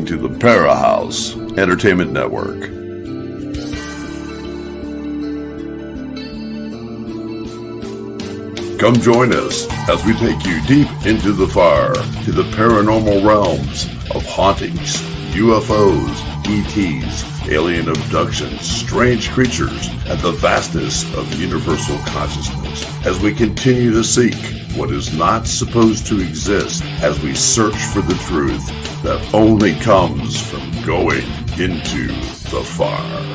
listening to the Para House Entertainment Network. Come join us as we take you deep into the fire to the paranormal realms of hauntings, UFOs, ETs, alien abductions, strange creatures, and the vastness of universal consciousness as we continue to seek what is not supposed to exist as we search for the truth that only comes from going into the fire.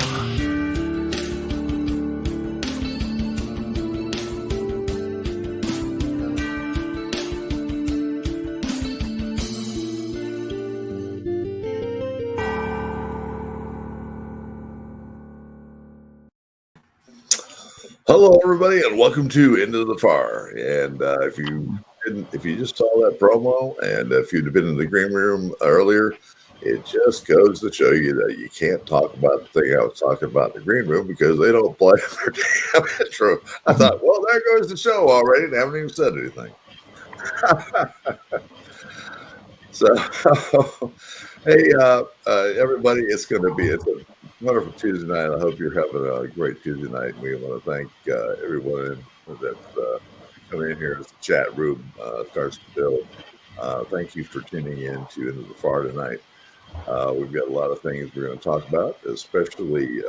Hello, everybody, and welcome to Into the Fire. And if you just saw that promo, and if you'd have been in the green room earlier, it just goes to show you that you can't talk about the thing I was talking about in the green room because they don't play their damn intro. I thought, well, there goes the show already, and I haven't even said anything. So, hey, everybody, it's a wonderful Tuesday night. I hope you're having a great Tuesday night. We want to thank everyone that's coming in here as the chat room starts to build. Thank you for tuning in to Into the Fire tonight. We've got a lot of things we're going to talk about, especially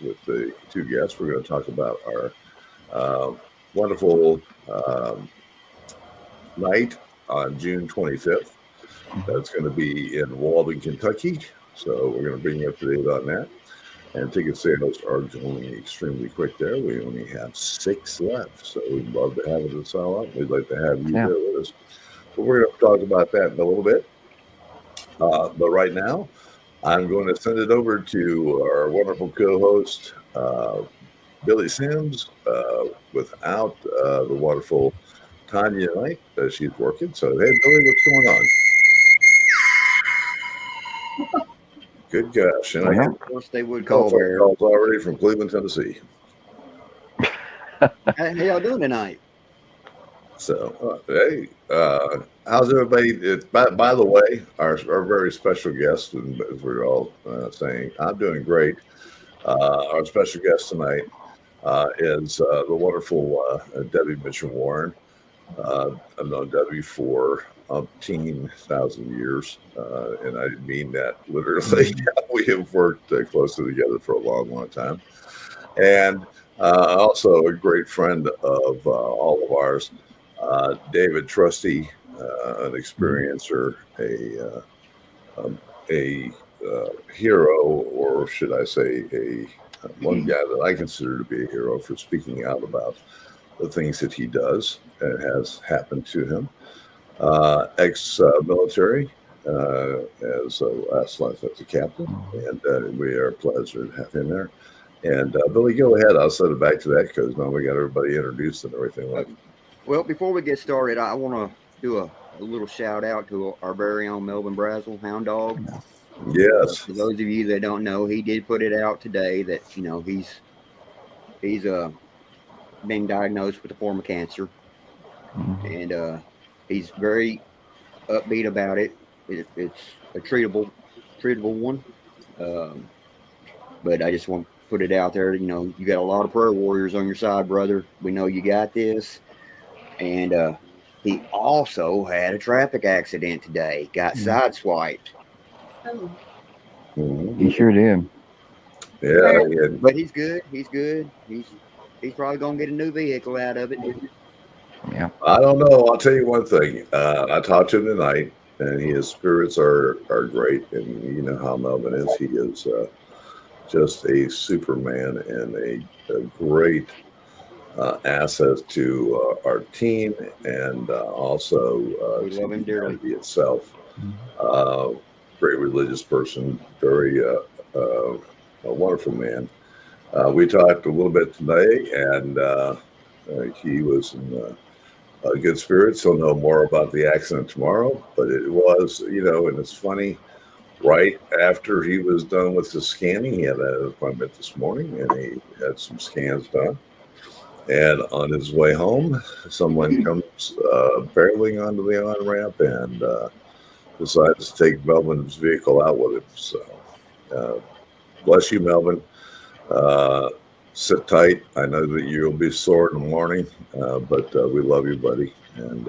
with the two guests. We're going to talk about our wonderful night on June 25th. That's going to be in Walden, Kentucky. So we're going to bring you up to date on that. And ticket sales are going extremely quick there. We only have 6 left. So we'd love to have it sell out. We'd like to have you there with us. But we're going to talk about that in a little bit. But right now, I'm going to send it over to our wonderful co-host, Billy Sims, without the wonderful Tanya tonight. She's working. So, hey, Billy, what's going on? Good gosh. And of course they would call there. Calls already from Cleveland, Tennessee. How y'all doing tonight? So, hey, how's everybody? By the way, our very special guest, and as we're all saying, I'm doing great. Our special guest tonight is the wonderful Debbie Mitchell-Warren. I've known Debbie for 18,000 years, and I mean that literally. We have worked closely together for a long, long time, and also a great friend of all of ours, David Trusty, an experiencer, a hero, or should I say, one guy that I consider to be a hero for speaking out about the things that he does and has happened to him. Ex-military, as last life as a captain, and we are pleased to have him there. And Billy, go ahead. I'll send it back to that because now we got everybody introduced and everything like that. Well, before we get started, I want to do a little shout out to our very own Melvin Brazel, Hound Dog. Yes. For those of you that don't know, he did put it out today that he's being diagnosed with a form of cancer, and he's very upbeat about it. It's a treatable one, but I just want to put it out there. You got a lot of prayer warriors on your side, brother. We know you got this. And he also had a traffic accident today. Got sideswiped. He sure did. Yeah, but he's good. He's good. He's probably gonna get a new vehicle out of it. Yeah. I don't know. I'll tell you one thing. I talked to him tonight, and his spirits are great. And you know how Melvin is. He is just a Superman and a great asset to our team, and also we love him dearly itself. Great religious person, very a wonderful man. We talked a little bit today, and he was in good spirits. He'll know more about the accident tomorrow, but it was, and it's funny, right after he was done with the scanning, he had an appointment this morning, and he had some scans done. And on his way home, someone comes barreling onto the on-ramp and decides to take Melvin's vehicle out with him. So, bless you, Melvin. Sit tight. I know that you'll be sore in the morning, but we love you, buddy. And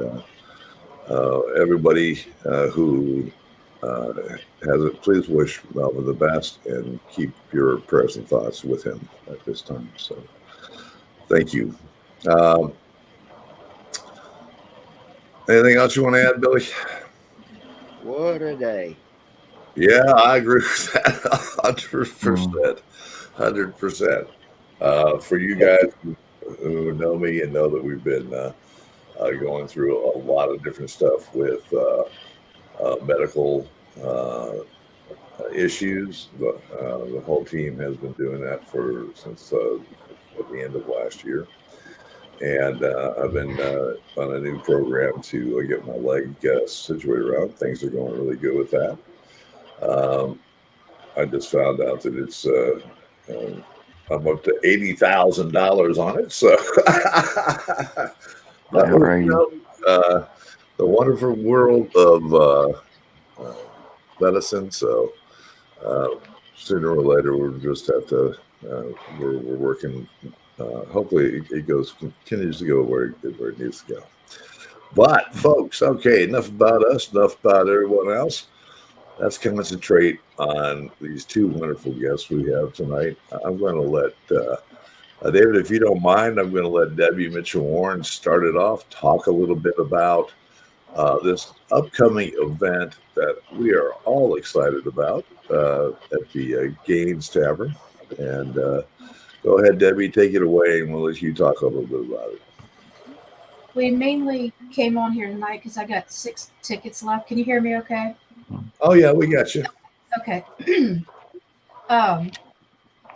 everybody who has it, please wish Melvin the best and keep your prayers and thoughts with him at this time. So, thank you. Um, Anything else you want to add, Billy? What a day. Yeah, I agree with that 100%. 100%. For you guys who know me and know that we've been going through a lot of different stuff with medical issues, the whole team has been doing that since at the end of last year. And I've been on a new program to get my leg situated around. Things are going really good with that. I just found out that it's I'm up to $80,000 on it. So, but, the wonderful world of medicine. So, sooner or later, we'll just have to. We're working. Hopefully, it continues to go where it needs to go. But, folks, okay, enough about us. Enough about everyone else. Let's concentrate on these two wonderful guests we have tonight. I'm going to let David, if you don't mind, I'm going to let Debbie Mitchell-Warren start it off, talk a little bit about this upcoming event that we are all excited about at the Gaines Tavern. And go ahead, Debbie, take it away, and we'll let you talk a little bit about it. We mainly came on here tonight because I got 6 tickets left. Can you hear me okay? Oh, yeah, we got you. Okay.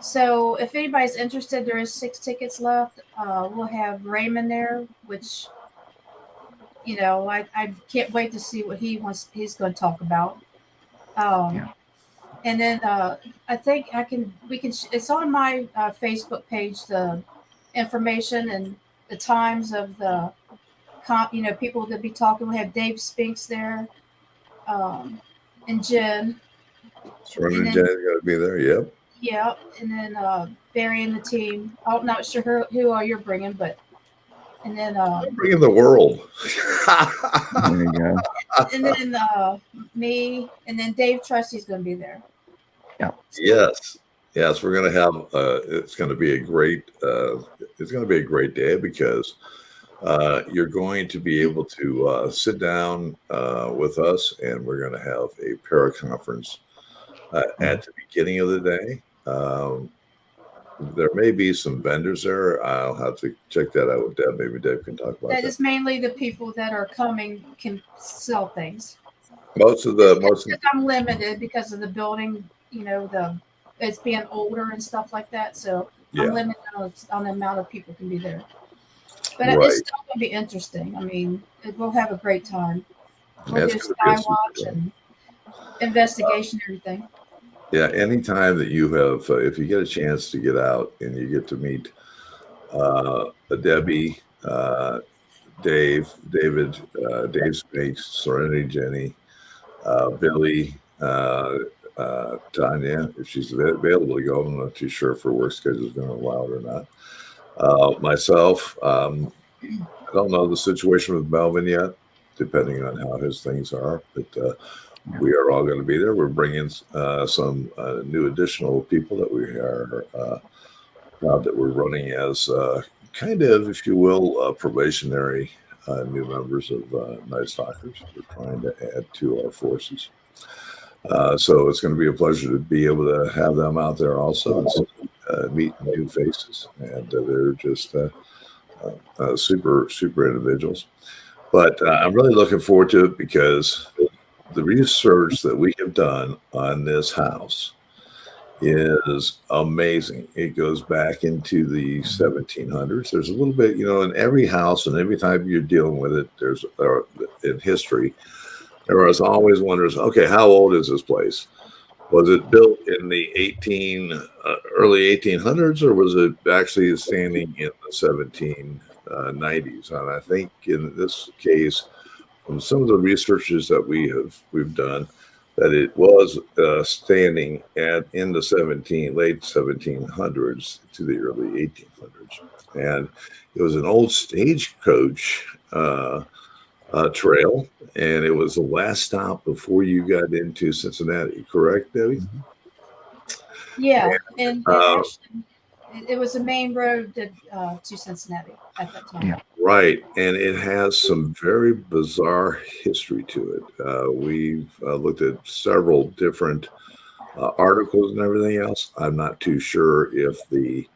So if anybody's interested, there is 6 tickets left. We'll have Raymond there, which, you know, I can't wait to see what he's going to talk about. And then I think it's on my Facebook page, the information and the times of the people that be talking. We have Dave Spinks there, and Jen. Jen is going to be there, yep. Yeah, and then Barry and the team. I'm not sure who you're bringing, but and then I'm bringing the world. There you go. And then me, and then Dave Trusty's going to be there. Yeah. Yes, we're going to have. It's going to be a great. It's going to be a great day because you're going to be able to sit down with us, and we're going to have a paraconference at the beginning of the day. There may be some vendors there. I'll have to check that out with Deb. Maybe Deb can talk about that. That is mainly the people that are coming can sell things. Most of I'm limited because of the building. You know, it's being older and stuff like that. So I'm limited on the amount of people can be there. But it's still going to be interesting. I mean, we'll have a great time. We'll do sky watch and investigation, everything. Yeah, anytime that you have, if you get a chance to get out and you get to meet Debbie, David Spinks, Serenity Jenny, Billy, Tanya, if she's available to go. I'm not too sure if her work schedule is going to allow it or not. Myself, I don't know the situation with Melvin yet, depending on how his things are, but we are all going to be there. We're bringing some new additional people that we are proud that we're running as kind of, if you will, probationary new members of Night Stalkers. We're trying to add to our forces. So it's going to be a pleasure to be able to have them out there also and meet new faces. And they're just super individuals. But I'm really looking forward to it because the research that we have done on this house is amazing. It goes back into the 1700s. There's a little bit, in every house and every time you're dealing with it, there's in history, there was always wonders, okay, how old is this place? Was it built in the early 1800s, or was it actually standing in the 1790s? And I think in this case, from some of the researches that we've done, that it was standing in the late 1700s to the early 1800s, and it was an old stagecoach trail, and it was the last stop before you got into Cincinnati. Correct, Debbie? Yeah, and Uh, actually, it was a main road to Cincinnati at that time. Yeah. Right, and it has some very bizarre history to it. We've looked at several different articles and everything else. I'm not too sure if the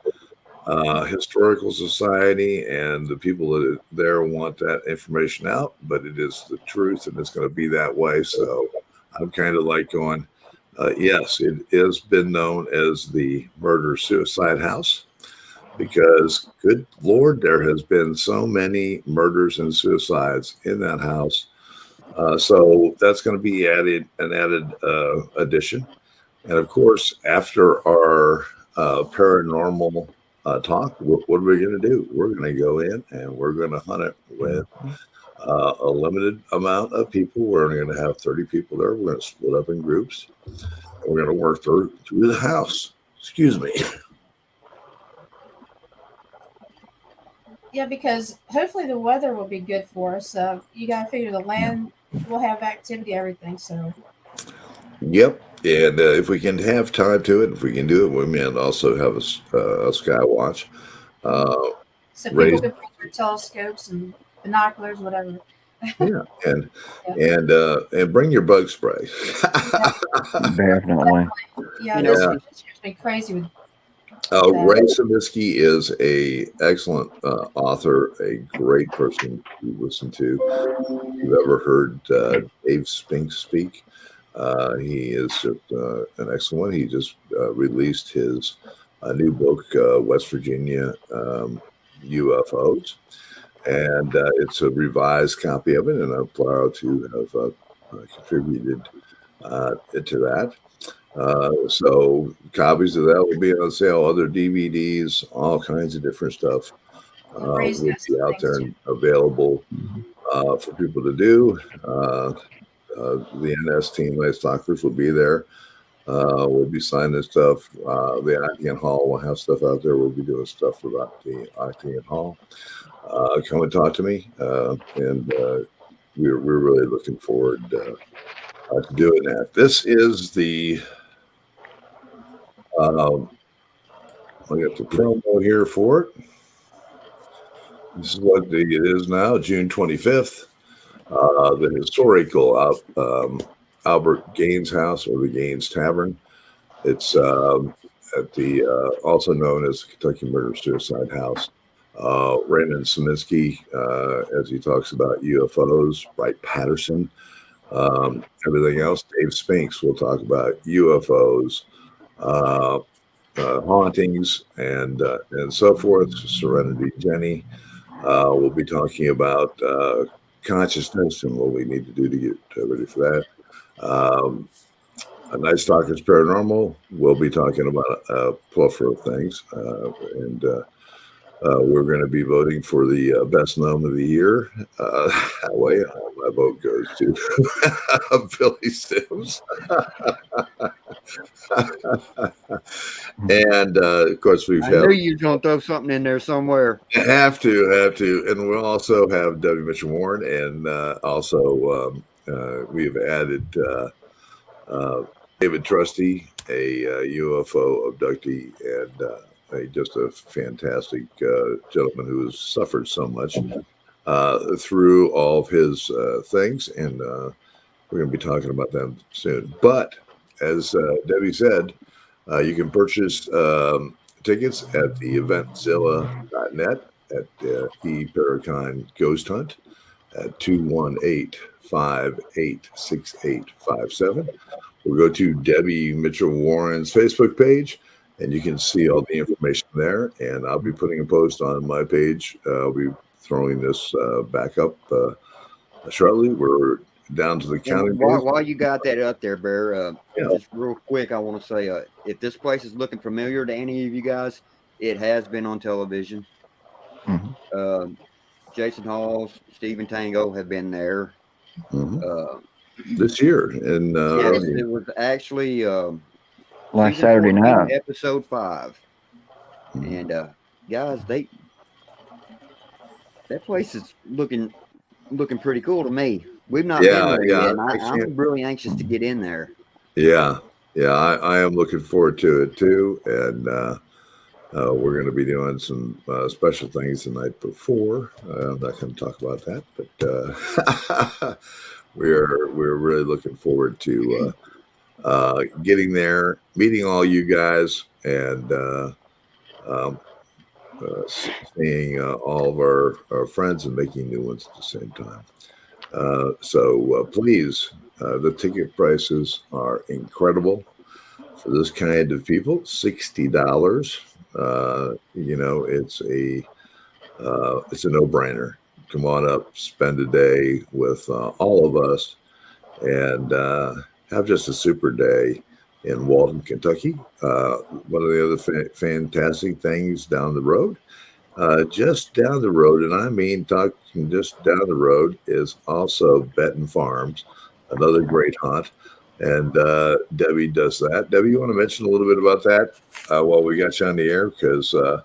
historical society and the people that there want that information out, but it is the truth, and it's going to be that way. So I'm kind of like going, yes, it has been known as the murder suicide house, because good Lord, there has been so many murders and suicides in that house. So that's going to be an added addition. And of course, after our paranormal talk, what are we going to do? We're going to go in and we're going to hunt it with a limited amount of people. We're only going to have 30 people there. We're going to split up in groups. And we're going to work through the house. Excuse me. Yeah, because hopefully the weather will be good for us. You got to figure the land will have activity, everything. So Yep. And if we can have time to it, if we can do it, we may also have a sky watch. so Raise, people can bring their telescopes and binoculars, whatever. yeah, and Yeah. and bring your bug spray. Definitely. Yeah, You know, this year's been crazy with Ray Sabisky is a excellent author, a great person to listen to. If you've ever heard Dave Spink speak, he is just an excellent one. He just released his new book, West Virginia UFOs, and it's a revised copy of it, and I'm proud to have contributed to that. So copies of that will be on sale, other DVDs, all kinds of different stuff Ray's will got some be out things there too. and available for people to do. The NS team, Night Stalkers, will be there. We'll be signing stuff. The Octagon Hall will have stuff out there. We'll be doing stuff about the Octagon Hall. Come and talk to me, and we're really looking forward to doing that. This is the I got the promo here for it. This is what it is now, June 25th. The historical Albert Gaines House, or the Gaines Tavern. It's at the also known as the Kentucky Murder Suicide House. Raymond Saminsky, as he talks about UFOs, Wright Patterson, everything else. Dave Spinks will talk about UFOs, hauntings, and so forth. Serenity Jenny will be talking about consciousness and what we need to do to get ready for that. Night Stalkers Paranormal, we'll be talking about a plethora of things, and we're going to be voting for the best gnome of the year. That way, my vote goes to Billy Sims. And of course, I knew you were going to throw something in there somewhere. Have to, and we'll also have W. Mitchell Warren, and also we've added David Trusty, a UFO abductee, and just a fantastic gentleman who has suffered so much through all of his things, and we're going to be talking about them soon. But as Debbie said, you can purchase tickets at the eventzilla.net at the Paracon Ghost Hunt at 218-586857. We'll go to Debbie Mitchell Warren's Facebook page, and you can see all the information there. And I'll be putting a post on my page. I'll be throwing this back up shortly. We're down to the county. While you got that up there, Bear, just real quick, I want to say if this place is looking familiar to any of you guys, it has been on television. Jason Halls, Stephen Tango have been there. This year. And Yes, it was actually Last season Saturday 14, night. episode 5. And guys, that place is looking pretty cool to me. We've not been there yet, and I'm really anxious to get in there. Yeah, I am looking forward to it too, and we're going to be doing some special things the night before. I'm not going to talk about that, but we're really looking forward to getting there, meeting all you guys, and seeing all of our friends and making new ones at the same time. So please, the ticket prices are incredible for this kind of people. $60. It's a no-brainer. Come on up, spend a day with all of us, and have just a super day in Walden, Kentucky. One of the other fantastic things down the road. Just down the road, and I mean talking just down the road, is also Benton Farms, another great hunt. And Debbie does that. Debbie, you want to mention a little bit about that while we got you on the air? Because, I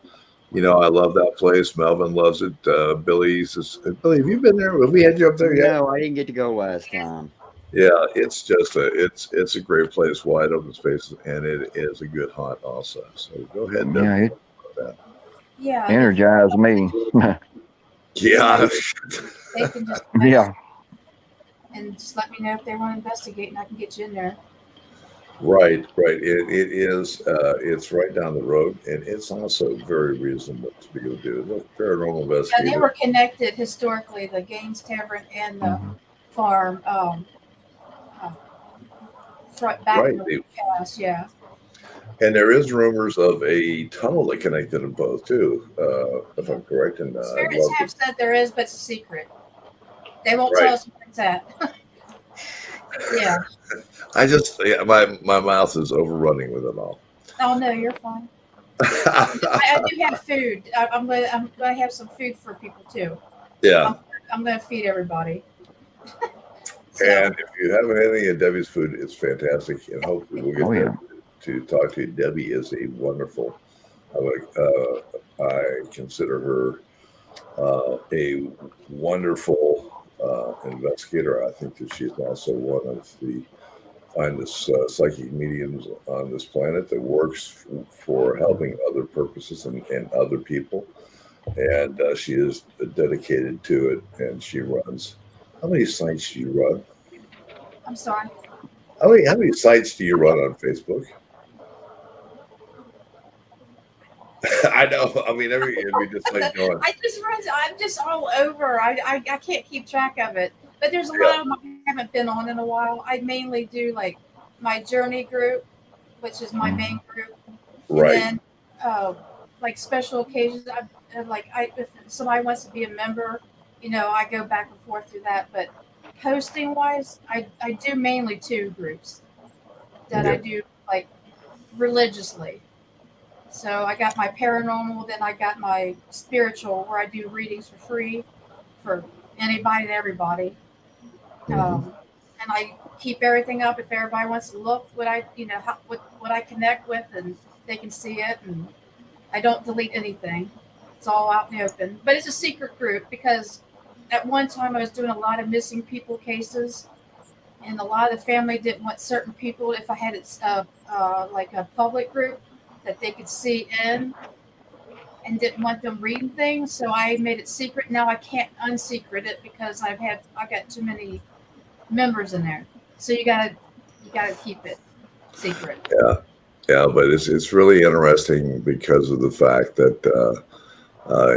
love that place. Melvin loves it. Billy, have you been there? Have we had you up there yet? No, I didn't get to go last time. Yeah, it's just it's a great place, wide open spaces, and it is a good hunt also. So go ahead, Debbie. Yeah, energize me. Yeah. They can just and just let me know if they want to investigate, and I can get you in there. Right. It is. It's right down the road, and it's also very reasonable to be able to do. Look, paranormal investigators. Yeah, they were connected historically, the Gaines Tavern and the farm. Back in the past, yeah. And there is rumors of a tunnel that connected them both too, if I'm correct. And spirits have said there is, but it's a secret. They won't tell us where it's at. Yeah. My mouth is overrunning with it all. Oh no, you're fine. I do have food. I'm gonna have some food for people too. Yeah. I'm gonna feed everybody. And if you haven't had any of Debbie's food, it's fantastic, and hopefully we'll get to talk to you. Debbie is a wonderful. I consider her a wonderful investigator. I think that she's also one of the finest psychic mediums on this planet that works for helping other purposes and other people. And she is dedicated to it, and she runs. How many sites do you run? I'm sorry. How many sites do you run on Facebook? I know. I mean, every just like going. I'm just all over. I can't keep track of it. But there's a lot of them I haven't been on in a while. I mainly do like my journey group, which is my main group. Right. And then like special occasions, if somebody wants to be a member, I go back and forth through that. But posting wise, I do mainly 2 groups that I do like religiously. So I got my paranormal, then I got my spiritual, where I do readings for free for anybody and everybody. And I keep everything up. If everybody wants to look what I connect with, and they can see it, and I don't delete anything. It's all out in the open. But it's a secret group because at one time I was doing a lot of missing people cases, and a lot of the family didn't want certain people. If I had it like a public group that they could see in, and didn't want them reading things, so I made it secret. Now I can't unsecret it because I got too many members in there. So you gotta keep it secret. Yeah, but it's really interesting because of the fact that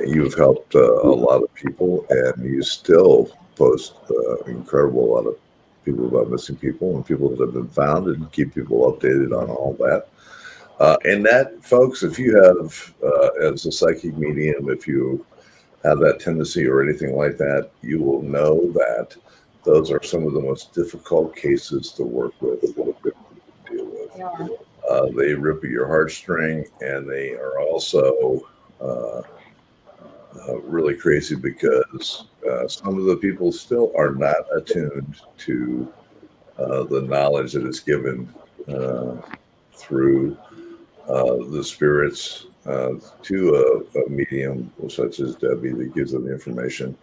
you've helped a lot of people, and you still post a lot of people about missing people and people that have been found, and keep people updated on all that. And that, folks, if you have, as a psychic medium, if you have that tendency or anything like that, you will know that those are some of the most difficult cases to work with, deal with. They rip at your heartstring, and they are also really crazy because some of the people still are not attuned to the knowledge that is given through the spirits to a medium such as Debbie that gives them the information.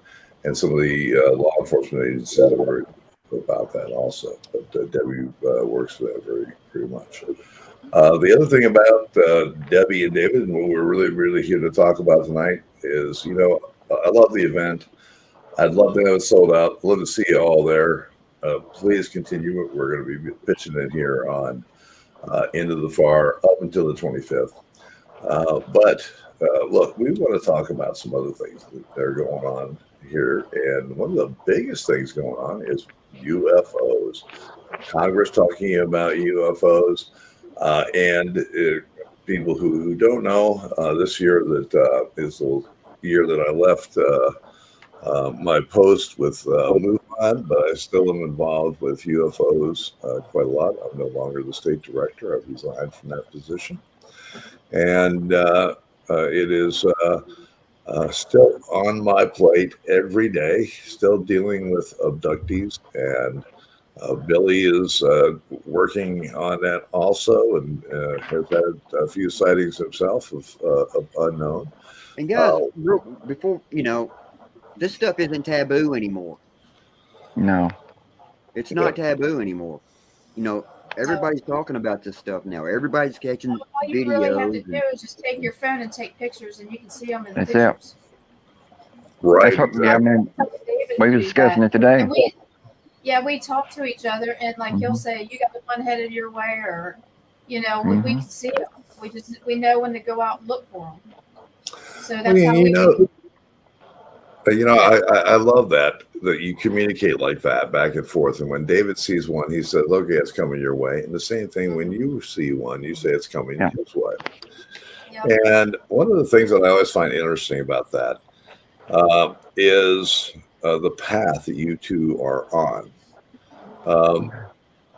And some of the law enforcement agencies are worried about that also. But Debbie works for that very much. The other thing about Debbie and David, and what we're really here to talk about tonight is, I love the event. I'd love to have it sold out. Love to see you all there. Please continue. We're going to be pitching it here on Into the Far up until the 25th. But look, we want to talk about some other things that are going on here. And one of the biggest things going on is UFOs. Congress talking about UFOs. And people who don't know, this year that is the year that I left my post with MUFON, but I still am involved with UFOs quite a lot. I'm no longer the state director. I've resigned from that position. And it is still on my plate every day, still dealing with abductees. And Billy is working on that also, and has had a few sightings himself of unknown. And guys, before this stuff isn't taboo anymore. No, it's not taboo anymore. Everybody's talking about this stuff now. Everybody's catching all you videos. really have to do is just take your phone and take pictures, and you can see them in the That's pictures. Right. That's what, yeah, I mean, we were discussing it today. We talk to each other, and like he'll say, "You got the one headed your way," or we can see them. We know when to go out and look for them. So that's how we I love that you communicate like that back and forth. And when David sees one, he says, "Okay, it's coming your way." And the same thing when you see one, you say it's coming his way. Yeah. And one of the things that I always find interesting about that is the path that you two are on.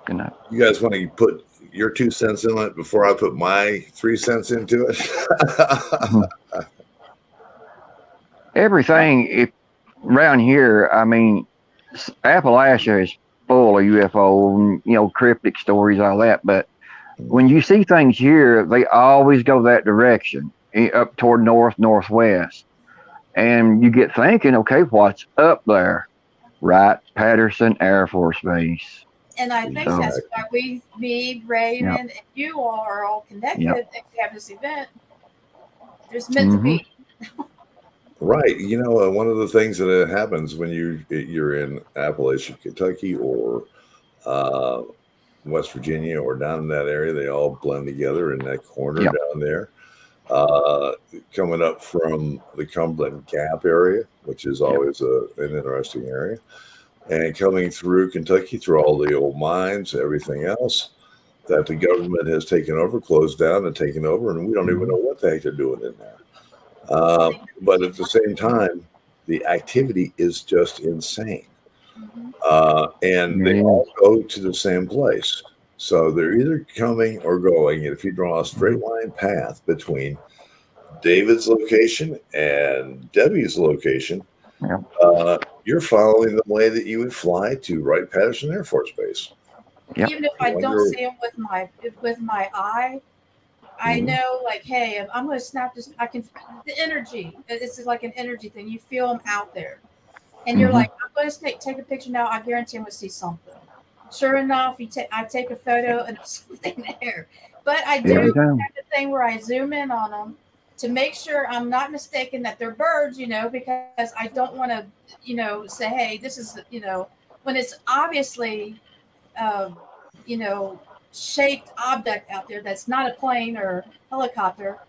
You guys want to put your 2 cents in it before I put my 3 cents into it? Everything around here, I mean, Appalachia is full of UFO, cryptic stories, all that. But when you see things here, they always go that direction, up toward northwest. And you get thinking, okay, what's up there? Right, Patterson Air Force Base. And I think that's why me, Raymond, and you all are all connected and have this event. There's meant to be. Right. One of the things that happens when you're in Appalachian, Kentucky, or West Virginia, or down in that area, they all blend together in that corner down there. Coming up from the Cumberland Gap area, which is always an interesting area, and coming through Kentucky, through all the old mines, everything else that the government has taken over, closed down and taken over, and we don't even know what the heck they're doing in there. But at the same time, the activity is just insane. And they all go to the same place. So they're either coming or going. And if you draw a straight line path between David's location and Debbie's location, you're following the way that you would fly to Wright-Patterson Air Force Base. Even if I don't see them with my eye, I know, like, hey, if I'm going to snap this, the energy, it's like an energy thing. You feel them out there. And you're like, I'm going to take a picture now. I guarantee I'm going to see something. Sure enough, I take a photo and there's something there. But I do have the thing where I zoom in on them to make sure I'm not mistaken that they're birds, because I don't want to, say, hey, this is, when it's obviously, shaped object out there that's not a plane or helicopter,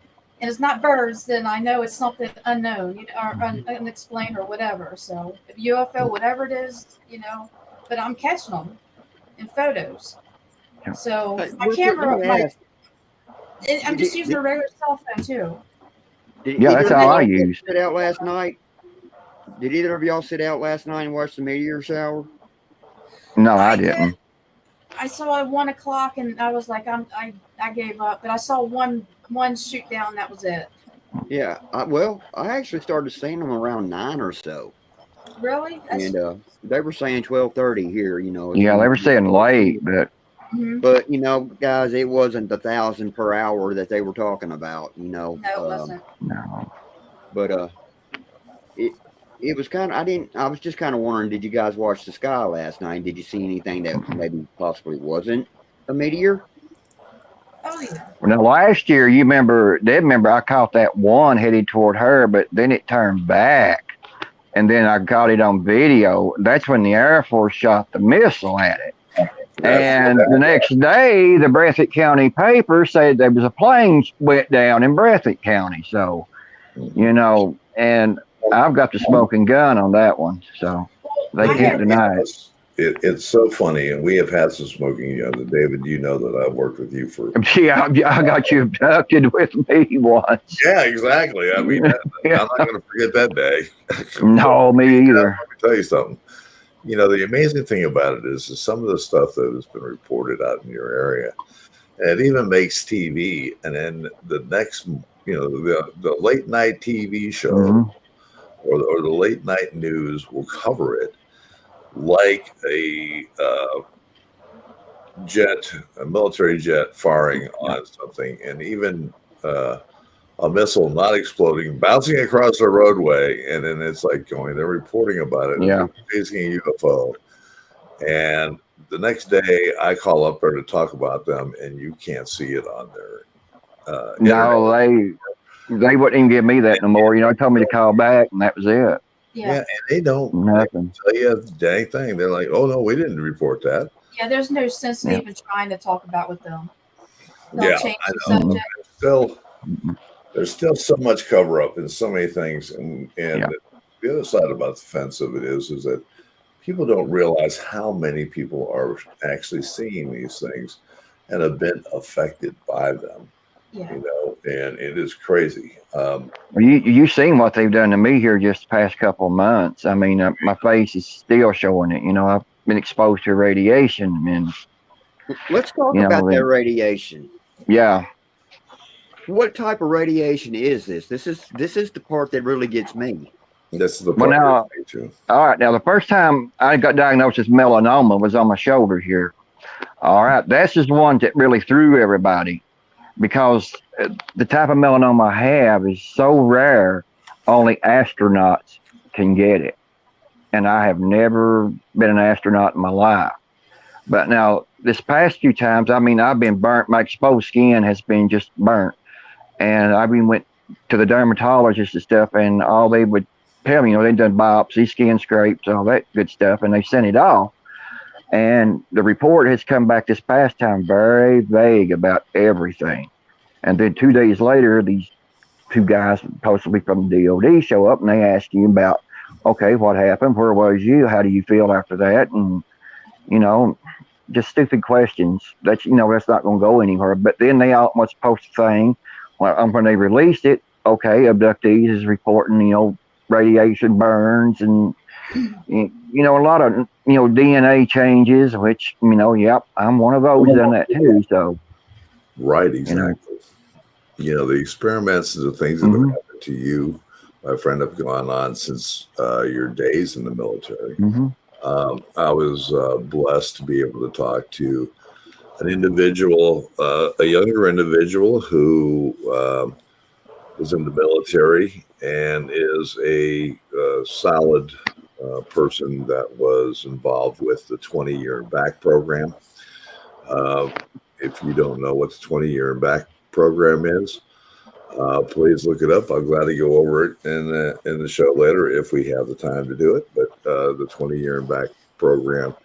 and it's not birds, then I know it's something unknown, or unexplained or whatever. So UFO, whatever it is, but I'm catching them in photos. So my camera, I'm just using a regular cell phone too. That's all I use. Sit out last night. Did either of y'all sit out last night and watch the meteor shower? No, I didn't. I saw at 1 o'clock and I was like, I gave up, but I saw one shoot down. That was it. Yeah. I actually started seeing them around 9 or so. Really? And they were saying 12:30 here. Yeah, they were saying late, but But guys, it wasn't the 1,000 per hour that they were talking about. No, it wasn't. no. But it was kind of. I was just kind of wondering. Did you guys watch the sky last night? Did you see anything that maybe possibly wasn't a meteor? Oh yeah. Now last year, you remember? They remember I caught that one headed toward her, but then it turned back, and then I got it on video. That's when the Air Force shot the missile at it. And the next day, the Breathitt County paper said there was a plane went down in Breathitt County. So, and I've got the smoking gun on that one. So they can't deny it. It's so funny, and we have had some smoking. David, you know that I've worked with you for. Yeah, I got you abducted with me once. Yeah, exactly. I mean, I'm not going to forget that day. No, me either. Let me tell you something. The amazing thing about it is some of the stuff that has been reported out in your area, and it even makes TV. And then the next, the late night TV show or the late night news will cover it like a military jet firing on something, and even a missile not exploding, bouncing across the roadway, and then it's like they're reporting about it. Yeah. Chasing a UFO. And the next day I call up there to talk about them, and you can't see it on there. No, they wouldn't even give me that no more. They told me to call back, and that was it. Yeah, and they don't nothing. Tell you a dang thing. They're like, oh no, we didn't report that. Yeah, there's no sense in even trying to talk about with them. They'll change the subject. There's still so much cover up in so many things, and the other side about the fence of it is that people don't realize how many people are actually seeing these things and have been affected by them. Yeah. And it is crazy. You've seen what they've done to me here just the past couple of months. I mean, my face is still showing it. I've been exposed to radiation, and let's talk about that radiation. Yeah. What type of radiation is this? This is the part that really gets me. This is the part all right. Now, the first time I got diagnosed with melanoma was on my shoulder here. All right. That's just the one that really threw everybody, because the type of melanoma I have is so rare, only astronauts can get it. And I have never been an astronaut in my life. But now, this past few times, I mean, I've been burnt. My exposed skin has been just burnt. And I went to the dermatologist and stuff, and all they would tell me, they'd done biopsy, skin scrapes, all that good stuff, and they sent it off. And the report has come back this past time very vague about everything. And then 2 days later, these two guys, supposedly from the DOD, show up, and they ask you about, okay, what happened? Where was you? How do you feel after that? And, just stupid questions that, that's not going to go anywhere. But then they almost post a thing. When they released it, okay, abductees is reporting, radiation burns and, a lot of, DNA changes, which, yep, I'm one of those done that too. So, right, exactly. The experiments and the things that have happened to you, my friend, have gone on since your days in the military. I was blessed to be able to talk to an individual, a younger individual who was in the military and is a solid person that was involved with the 20-year back program. If you don't know what the 20-year back program is, please look it up. I'm glad to go over it in the show later if we have the time to do it. But the 20-year back program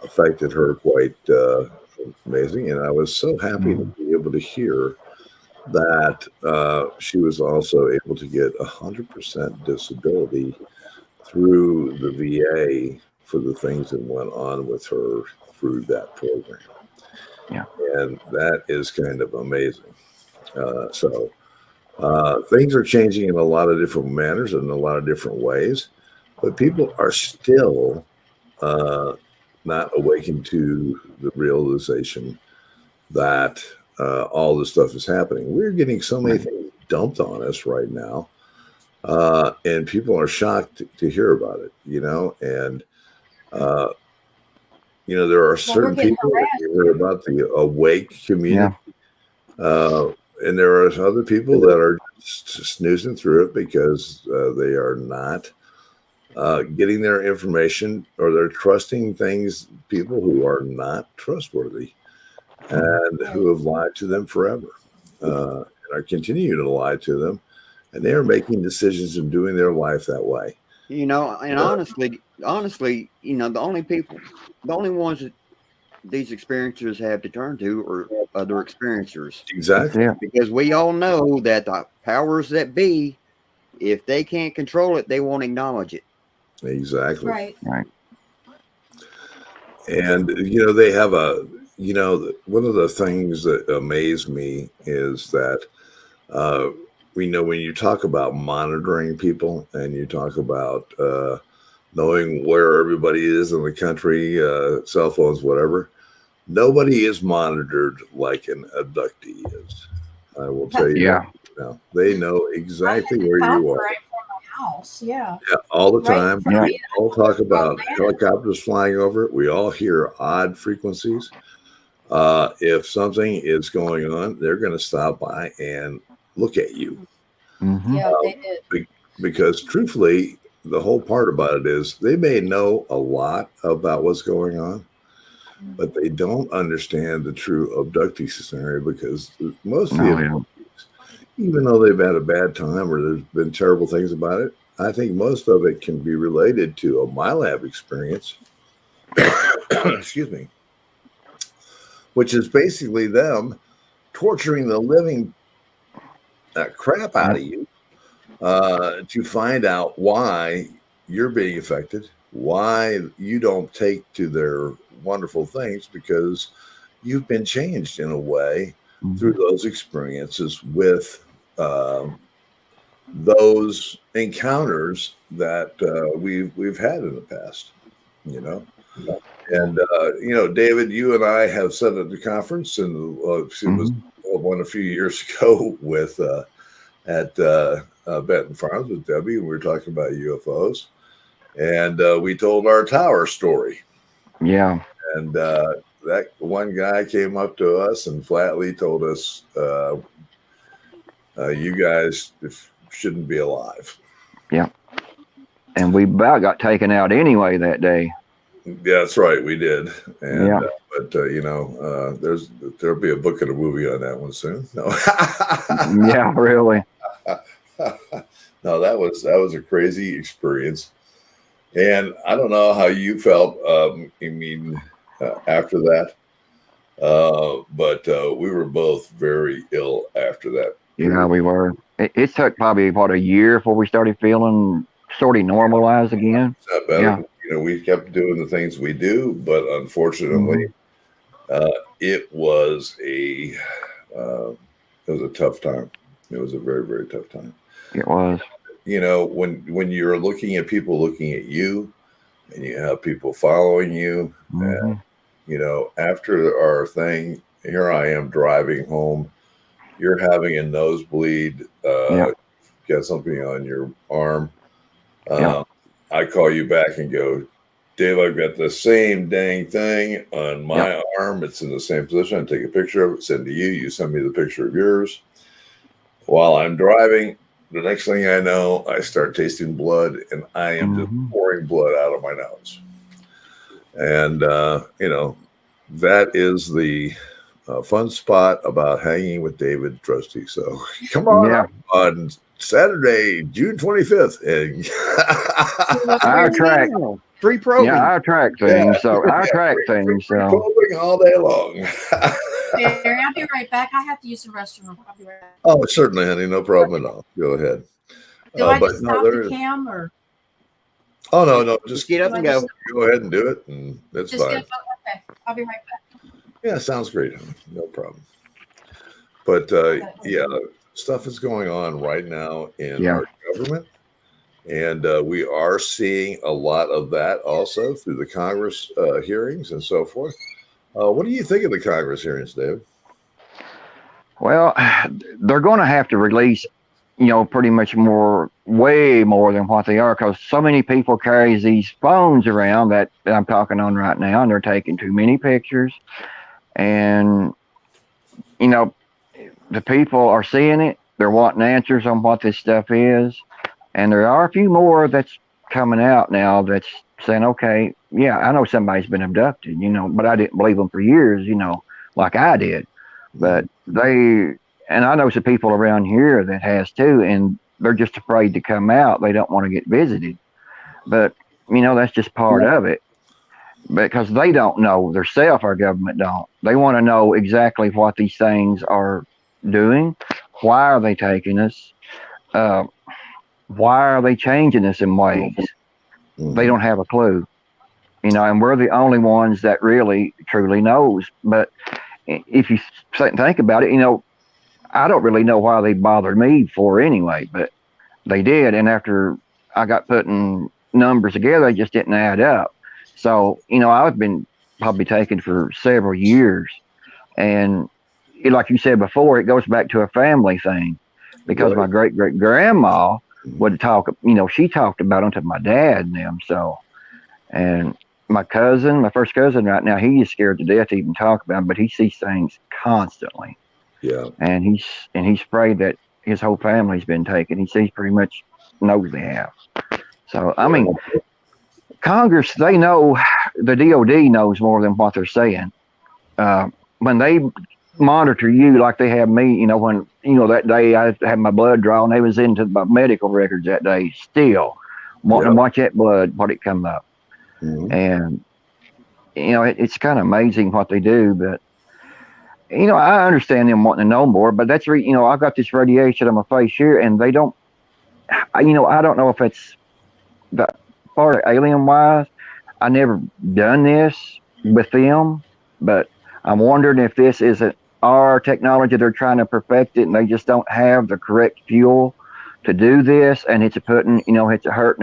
affected her quite amazing, and I was so happy to be able to hear that she was also able to get 100% disability through the VA for the things that went on with her through that program. Yeah, and that is kind of amazing. So things are changing in a lot of different manners and in a lot of different ways, but people are still not awakened to the realization that all this stuff is happening. We're getting so many things dumped on us right now and people are shocked to hear about it, and uh, there are certain people that you hear about the awake community, uh, and there are other people that are just snoozing through it because they are not getting their information, or they're trusting people who are not trustworthy and who have lied to them forever, and are continuing to lie to them, and they are making decisions and doing their life that way. And honestly, the only ones that these experiencers have to turn to are other experiencers. Exactly. Because we all know that the powers that be, if they can't control it, they won't acknowledge it. Exactly. Right. And they have one of the things that amazed me is that when you talk about monitoring people, and you talk about knowing where everybody is in the country, cell phones, whatever, nobody is monitored like an abductee is. I will tell you. Yeah. They know exactly where you are. Right from my house. Yeah. All the time. Yeah. We all talk about helicopters flying over. We all hear odd frequencies. If something is going on, they're going to stop by and look at you. Mm-hmm. Yeah, they did. Because truthfully, the whole part about it is they may know a lot about what's going on, but they don't understand the true abductee scenario, because most of the even though they've had a bad time or there's been terrible things about it, I think most of it can be related to a MyLab experience. Excuse me. Which is basically them torturing the living crap out of you to find out why you're being affected, why you don't take to their wonderful things, because you've been changed in a way through those experiences with those encounters that we've had in the past, And David, you and I have said at the conference, and it was one a few years ago with at Benton Farms with Debbie, and we were talking about UFOs, and we told our tower story. Yeah. And that one guy came up to us and flatly told us, "You guys shouldn't be alive." Yeah. And we about got taken out anyway that day. Yeah, that's right, we did. And but there'll be a book and a movie on that one soon. No. Yeah, really. No, that was a crazy experience, and I don't know how you felt. After that, but we were both very ill after that. Yeah, we were. It took probably about a year before we started feeling sort of normalized again. Yeah. We kept doing the things we do, but unfortunately, it was a tough time. It was a very, very tough time. It was. When you're looking at people looking at you, and you have people following you, and, after our thing, here I am driving home. You're having a nosebleed. Got something on your arm. I call you back and go, "Dave, I've got the same dang thing on my arm. It's in the same position. I take a picture of it, send to you. You send me the picture of yours." While I'm driving, the next thing I know, I start tasting blood, and I am just pouring blood out of my nose. And, that is the fun spot about hanging with David Trusty. So come on Saturday, June 25th. And our track. Free probing. Yeah, our track thing. So our track thing. So probing all day long. Barry, I'll be right back. I have to use the restroom. I'll be right back. Oh, certainly, honey. No problem at all. Go ahead. Do I just stop the cam or? Oh, no. Just get up and go. Go ahead and do it, and that's fine. Okay. I'll be right back. Yeah, sounds great, honey. No problem. But, stuff is going on right now in our government. And we are seeing a lot of that also through the Congress hearings and so forth. What do you think of the Congress hearings, Dave? Well, they're going to have to release pretty much way more than what they are, because so many people carry these phones around that I'm talking on right now, and they're taking too many pictures. And, the people are seeing it. They're wanting answers on what this stuff is. And there are a few more that's coming out now that's saying, okay, yeah, I know somebody's been abducted, but I didn't believe them for years, like I did. But and I know some people around here that has too, and they're just afraid to come out. They don't want to get visited. But, that's just part of it. Because they don't know themselves, our government don't. They want to know exactly what these things are doing. Why are they taking us? Why are they changing us in ways? They don't have a clue. And we're the only ones that really, truly knows. But if you think about it, I don't really know why they bothered me for anyway, but they did. And after I got putting numbers together, they just didn't add up. So, I've been probably taken for several years. And like you said before, it goes back to a family thing, because my great-great-grandma would talk, she talked about them to my dad and them. So, and my first cousin right now, he is scared to death to even talk about them, but he sees things constantly. Yeah. And he's afraid that his whole family's been taken. He sees pretty much knows they have. So, I mean, Congress, they know, the DOD knows more than what they're saying. When they monitor you like they have me, when, that day I had my blood drawn, they was into my medical records that day, still wanting to watch that blood, what it come up. And, it's kind of amazing what they do, but, I understand them wanting to know more, but that's, I got this radiation on my face here, and they don't, I don't know if it's the part of alien wise. I never done this with them, but I'm wondering if this isn't our technology. They're trying to perfect it, and they just don't have the correct fuel to do this, and it's hurting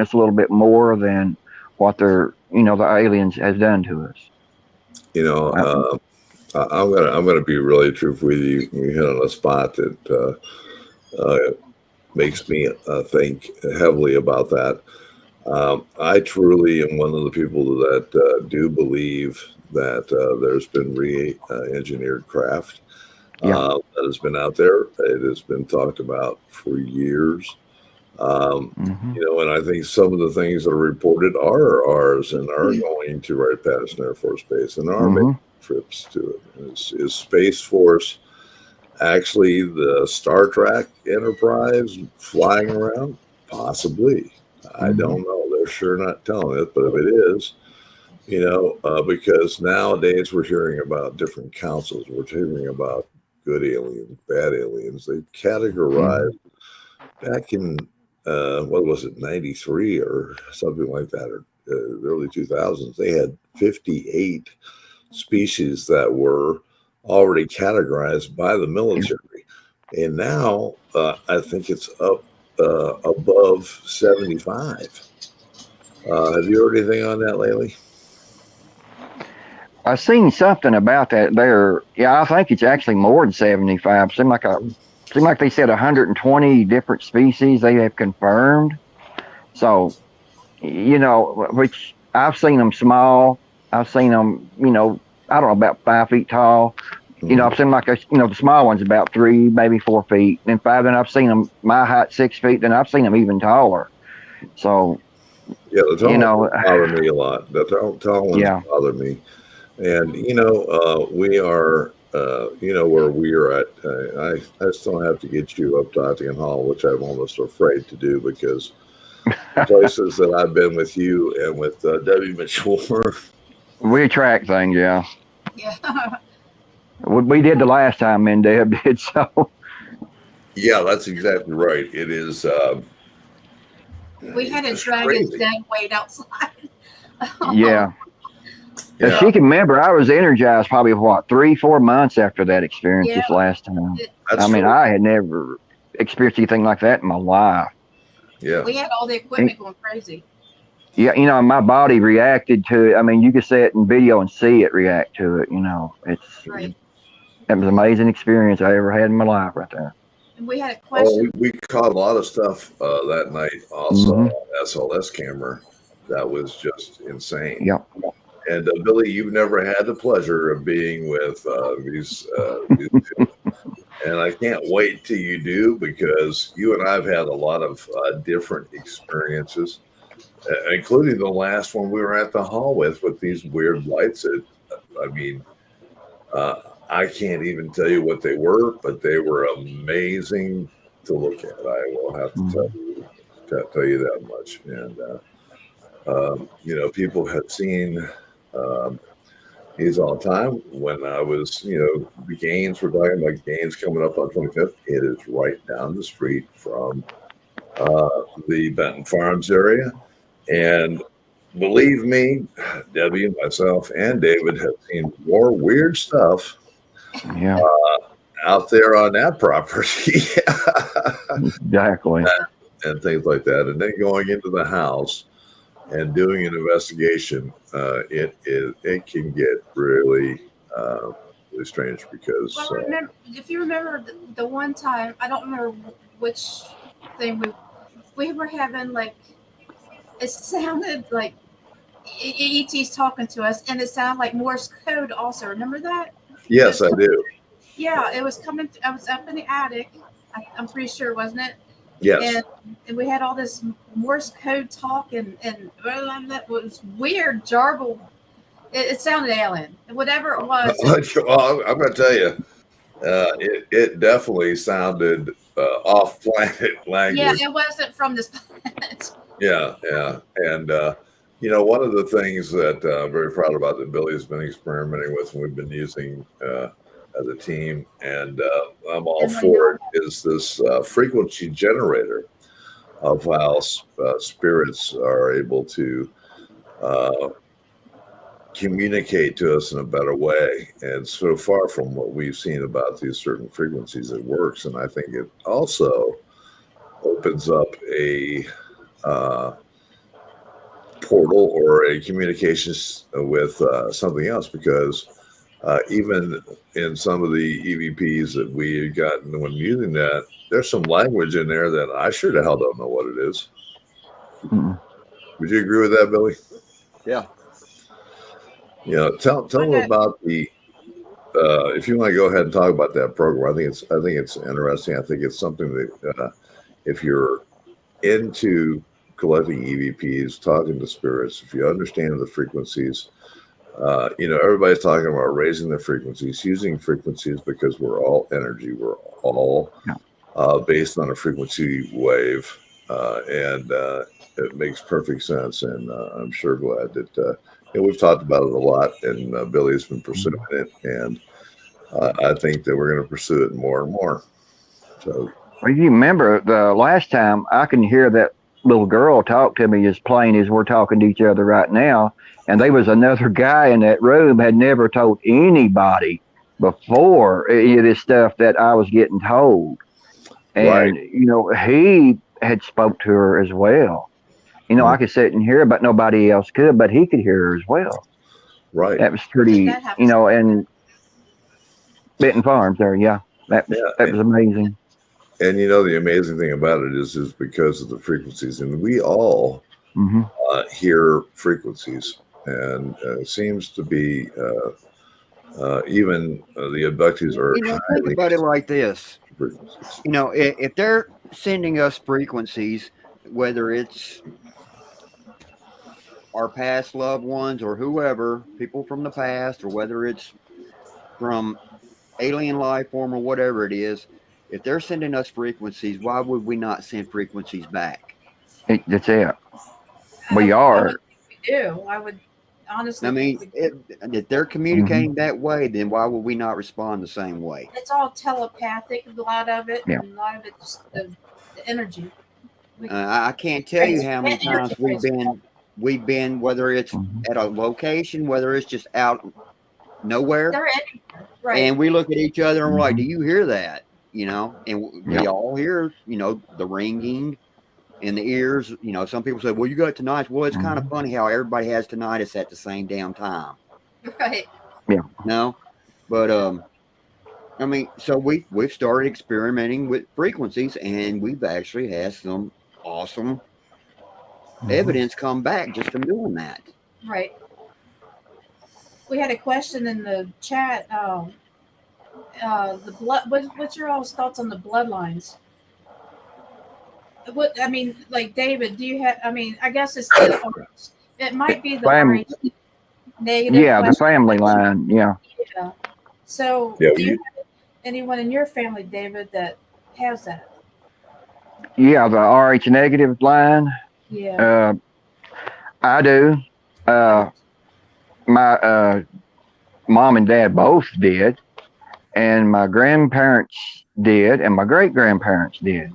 us a little bit more than what the aliens has done to us. I'm gonna be really truthful with you. You hit on a spot that makes me think heavily about that. I truly am one of the people that do believe that there's been re-engineered craft that has been out there. It has been talked about for years. And I think some of the things that are reported are ours and are going to right past Air Force Base and are making trips to it. Is Space Force actually the Star Trek Enterprise flying around? Possibly. I don't know. They're sure not telling it, but if it is, because nowadays we're hearing about different councils. We're hearing about good aliens, bad aliens. They categorized back in, what was it, 93 or something like that, or the early 2000s. They had 58 species that were already categorized by the military. And now I think it's up above 75. Have you heard anything on that lately? I've seen something about that there. Yeah, I think it's actually more than 75. Seemed like they said 120 different species they have confirmed. So, which I've seen them small. I've seen them, I don't know, about 5 feet tall. I've seen the small ones about 3, maybe 4 feet, and 5. And I've seen them my height 6 feet. Then I've seen them even taller. So, yeah, the tall ones bother me a lot. The tall ones bother me, and we are, where we're at. I still have to get you up to Nottingham Hall, which I'm almost afraid to do because places that I've been with you and with Debbie Mitchell. We track things, yeah. Yeah. We did the last time, and Deb did so. Yeah, that's exactly right. It is. We had a dragon's dead weight outside. Yeah. If she can remember, I was energized probably 3-4 months after that experience this last time. I had never experienced anything like that in my life. Yeah. We had all the equipment going crazy. Yeah, my body reacted to it. I mean, you can see it in video and see it react to it. It's right. It was an amazing experience I ever had in my life right there. we had a question. we caught a lot of stuff that night also on SLS camera that was just insane. Yep. And Billy, you've never had the pleasure of being with these two. And I can't wait till you do, because you and I have had a lot of different experiences, including the last one we were at the hall with these weird lights. I mean, I can't even tell you what they were, but they were amazing to look at. I will have to tell you that much. And you know, people have seen these all the time. When I was, you know, the Gaines, we're talking about Gaines coming up on 25th. It is right down the street from the Benton Farms area. And believe me, Debbie, myself, and David have seen more weird stuff out there on that property. Exactly. And things like that. And then going into the house and doing an investigation, it can get really really strange, because Well, if you remember the one time, I don't remember which thing we were having, like, it sounded like ET's talking to us, and it sounded like Morse code also. Remember that? yes, I do. Yeah, it was coming. I was up in the attic. I'm pretty sure, wasn't it? Yes. And we had all this Morse code talk, and that was weird, jarbled. It sounded alien, whatever it was. Well, I'm going to tell you, it definitely sounded off-planet language. Yeah, it wasn't from this planet. Yeah, and you know, one of the things that I'm very proud about that Billy's been experimenting with, and we've been using as a team, and I'm all for it, is this frequency generator of how spirits are able to communicate to us in a better way. And so far from what we've seen about these certain frequencies, it works. And I think it also opens up a portal or a communications with something else, because even in some of the EVPs that we had gotten when using that, there's some language in there that I sure the hell don't know what it is. Would you agree with that, Billy? Yeah. You know, tell them about the. If you want to go ahead and talk about that program, I think it's interesting. I think it's something that if you're into collecting EVPs, talking to spirits, if you understand the frequencies, you know, everybody's talking about raising the frequencies, using frequencies, because we're all energy. We're all based on a frequency wave, and it makes perfect sense. And I'm sure glad that you know, we've talked about it a lot, and Billy's been pursuing it, and I think that we're going to pursue it more and more. So, well, you remember the last time I can hear that little girl talk to me as plain as we're talking to each other right now, and there was another guy in that room had never told anybody before any of this stuff that I was getting told, and you know, he had spoke to her as well. You know, I could sit and hear, but nobody else could, but he could hear her as well. Right. That was pretty, you know, and Benton Farms there. Yeah. That was amazing. And you know, the amazing thing about it is because of the frequencies, and we all hear frequencies, and it seems to be even the abductees are. You know, think about it like this. Frequencies. You know, if they're sending us frequencies, whether it's our past loved ones or whoever, people from the past, or whether it's from alien life form or whatever it is, if they're sending us frequencies, why would we not send frequencies back? That's it. We are. We do. I would honestly. I mean, if they're communicating that way, then why would we not respond the same way? It's all telepathic, a lot of it, and a lot of it just the energy. I can't tell you how many times we've been, whether it's at a location, whether it's just out nowhere. They're anywhere, right? And we look at each other and we're like, "Do you hear that?" You know, and we all hear, you know, the ringing in the ears. You know, some people say, "Well, you got tinnitus." Well, it's kind of funny how everybody has tinnitus at the same damn time. Right. Yeah. No, but I mean, so we've started experimenting with frequencies, and we've actually had some awesome evidence come back just from doing that. Right. We had a question in the chat. The blood. What's your all's thoughts on the bloodlines? What I mean, like David, do you have? I mean, I guess it's it might be the Fam- RH negative. Yeah, the question. family line. Yeah. Yeah. So, Yeah, do you have anyone in your family, David, that has that? Yeah, the RH negative line. Yeah. I do. My mom and dad both did, and my grandparents did, and my great grandparents did.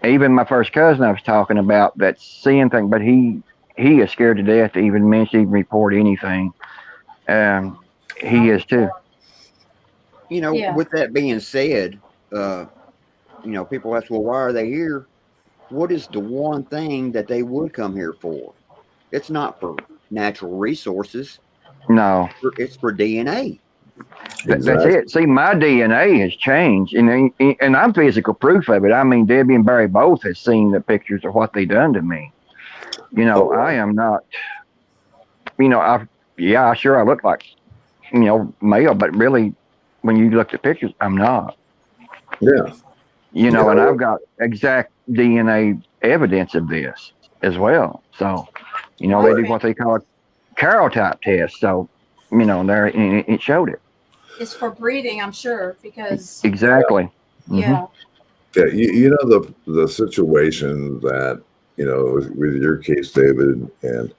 Even my first cousin I was talking about that seeing thing, but he is scared to death to even mention, even report anything. He is too. You know, Yeah. with that being said, people ask, well, why are they here? What is the one thing that they would come here for? It's not for natural resources. No, It's for DNA. that's it. See, my DNA has changed, and I'm physical proof of it. I mean, Debbie and Barry both have seen the pictures of what they done to me. I am not. Sure, I look like male, but really, when you look at pictures, I'm not. Yeah. And I've got exact DNA evidence of this as well. So, they did what they call a karyotype test. So, there it showed it. It's for breeding, I'm sure, because exactly. Yeah. Yeah, the situation that with your case, David, and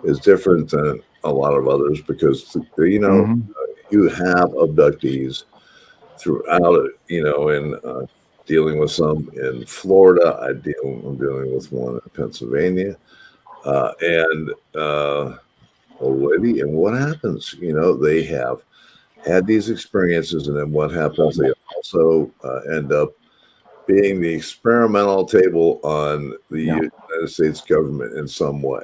is different than a lot of others because you have abductees throughout it, and dealing with some in Florida. I'm dealing with one in Pennsylvania, and a lady. And what happens? They have had these experiences, and then what happens? They also end up being the experimental table on the United States government in some way.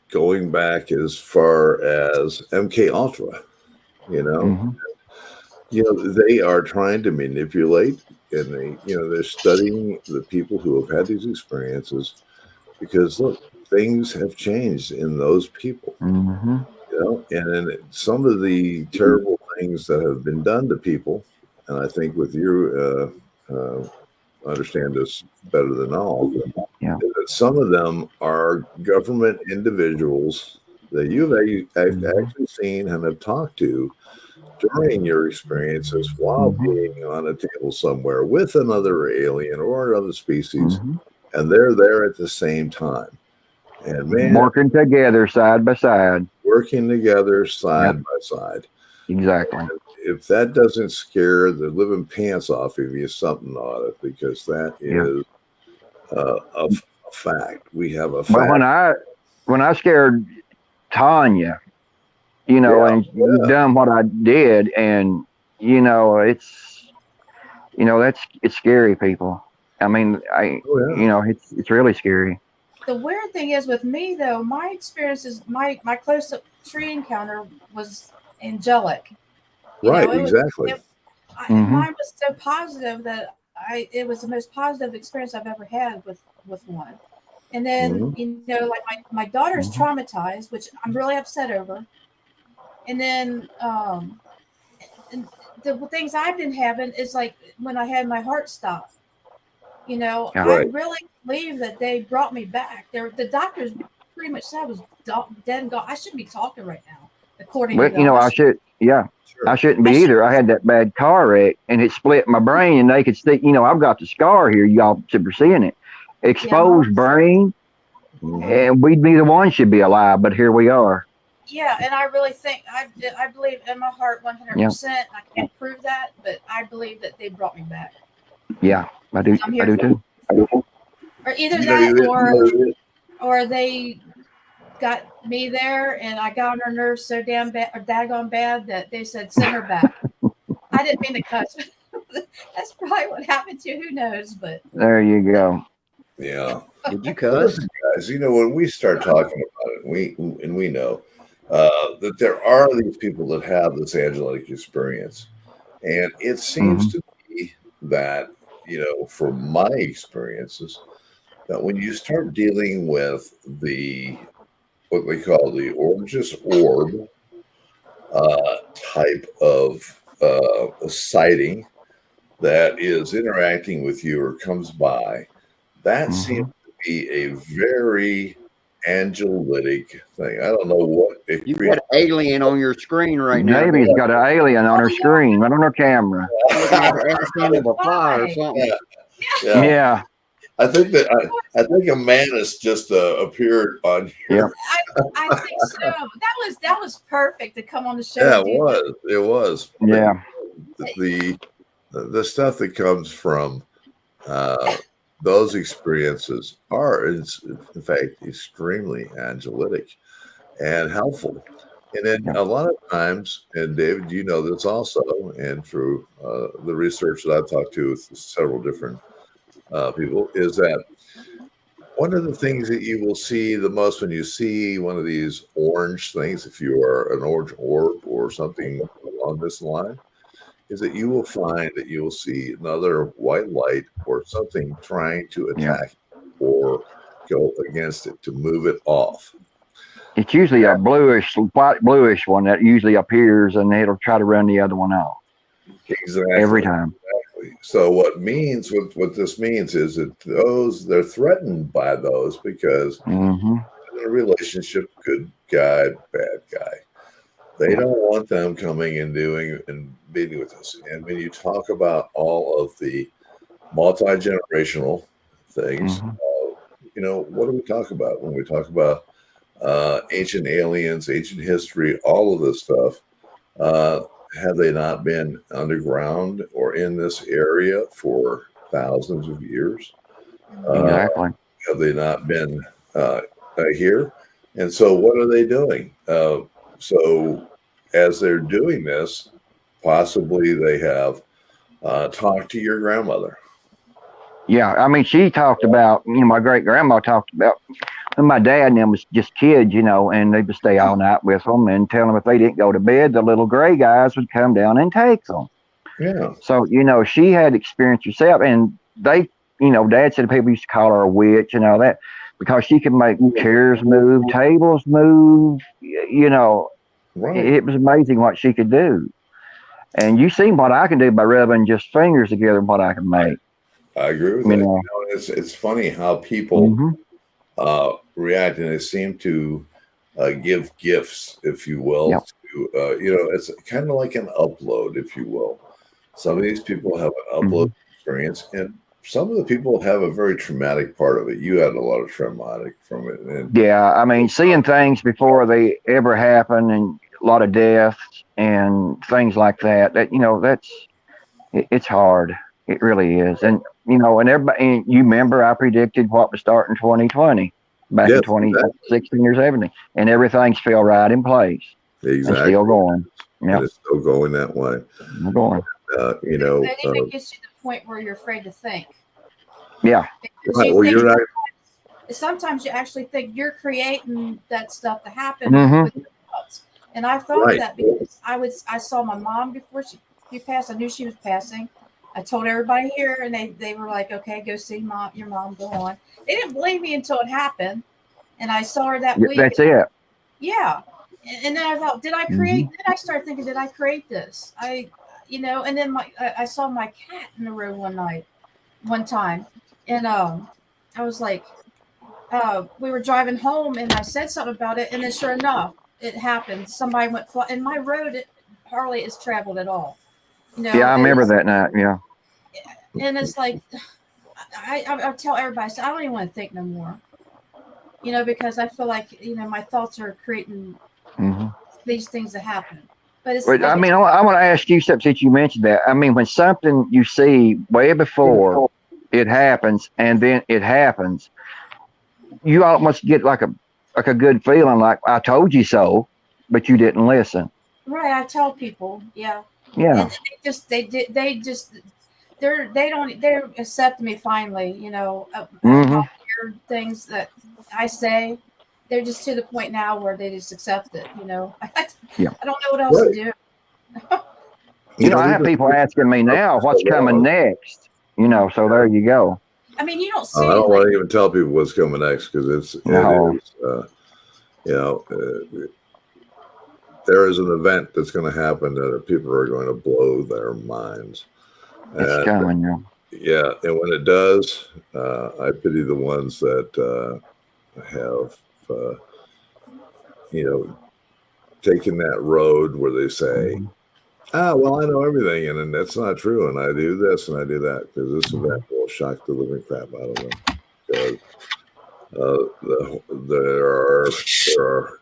Going back as far as MK Ultra, they are trying to manipulate, and they're studying the people who have had these experiences because look, things have changed in those people. And then some of the terrible things that have been done to people, and I think with you understand this better than all. Some of them are government individuals that you've actually seen and have talked to during your experiences while being on a table somewhere with another alien or another species, and they're there at the same time. And man, working together side by side. Exactly. And if that doesn't scare the living pants off of you, something ought it, because that is a fact. We have a fact. Well, when I scared Tanya, and done what I did, and it's scary, people. I mean, it's really scary. The weird thing is with me though, my experience is my close-up tree encounter was angelic. Exactly. Mine was so positive that it was the most positive experience I've ever had with one. And then like my daughter's traumatized, which I'm really upset over. And then and the things I've been having is like when I had my heart stop. I really believe that they brought me back. The doctors pretty much said I was dead and gone. I shouldn't be talking right now, according to them. I should. Yeah. Sure. I shouldn't be either. I had that bad car wreck, and it split my brain, and they could see. I've got the scar here. Y'all should be seeing it. Exposed brain, and we neither one should be alive, but here we are. Yeah, and I really think I believe in my heart 100%. I can't prove that, but I believe that they brought me back. Yeah, I do. I do too. Or either that, or they got me there, and I got on her nerves so damn bad, or daggone bad, that they said send her back. I didn't mean to cuss. That's probably what happened to. Who knows? But there you go. Yeah. Did you cuss? Guys, when we start talking about it, we know. that there are these people that have this angelic experience. And it seems to be that, from my experiences, that when you start dealing with what we call the oranges orb type of sighting that is interacting with you or comes by, that seems to be a very angelic thing. I don't know what it You've got an alien on your screen right now. Davey's got an alien on her screen, right on her camera. Looking at the ass end of a fire or something. Yeah. I think a mantis just appeared on here. I think so. That was perfect to come on the show. Yeah, it was. Yeah. The stuff that comes from those experiences are, in fact, extremely angelic and helpful. And then a lot of times, and David, you know this also, and through the research that I've talked to with several different people, is that one of the things that you will see the most when you see one of these orange things, if you are an orange orb or something along this line, is that you will find that you will see another white light or something trying to attack or go against it to move it off. It's usually a white bluish one that usually appears, and it'll try to run the other one off. Exactly. Every time. Exactly. So what this means is that they're threatened by those because in a relationship, good guy, bad guy. They don't want them coming and doing and meeting with us. And when you talk about all of the multi-generational things, what do we talk about when we talk about ancient aliens, ancient history, all of this stuff? Have they not been underground or in this area for thousands of years? Exactly. Have they not been here? And so what are they doing? So as they're doing this, possibly they have talked to your grandmother. Yeah, I mean, she talked about, my great grandma talked about, and my dad and them was just kids, and they would stay all night with them and tell them if they didn't go to bed, the little gray guys would come down and take them. Yeah. So, she had experience herself, and they, Dad said people used to call her a witch and all that because she could make chairs move, tables move, Right. It was amazing what she could do. And you seen what I can do by rubbing just fingers together and what I can make. I agree with that. It's funny how people react, and they seem to give gifts, if you will. To, it's kind of like an upload, if you will. Some of these people have an upload experience, and some of the people have a very traumatic part of it. You had a lot of traumatic from it. And, I mean, seeing things before they ever happen, and a lot of deaths and things like that. It's hard. It really is. And and everybody, and you remember I predicted what would start in 2020, back in 2016 or 17, and everything's fell right in place. Exactly. And still going. Yeah. It's still going that way. We're going. It even gets you to the point where you're afraid to think. Yeah. Right. Well, you're right. Sometimes you actually think you're creating that stuff to happen with your thoughts. And I thought that because I saw my mom before she passed. I knew she was passing. I told everybody here, and they were like, "Okay, go see your mom. Go on." They didn't believe me until it happened, and I saw her that week. That's it. Yeah, and then I thought, did I create? Then I started thinking, did I create this? And then I saw my cat in the road one time, and I was like, we were driving home, and I said something about it, and then sure enough, it happened. Somebody went and my road it hardly is traveled at all. I remember that night. Yeah. And it's like, I tell everybody, I don't even want to think no more. Because I feel like, my thoughts are creating these things that happen. But it's. I mean, I want to ask you something since you mentioned that. I mean, when something you see way before it happens, and then it happens, you almost get like a good feeling, like I told you so, but you didn't listen. Right. I tell people, yeah. Yeah. And they accept me finally, I'll hear things that I say they're just to the point now where they just accept it. I Yeah. don't know what else to do. I have people asking me now, what's coming next? So there you go. I mean, you don't see. I don't want to even tell people what's coming next because there is an event that's going to happen that people are going to blow their minds. It's coming, yeah. And when it does, I pity the ones that have, taken that road where they say, well, I know everything, and that's not true, and I do this and I do that, because this event will shock the living crap out of them. Because there are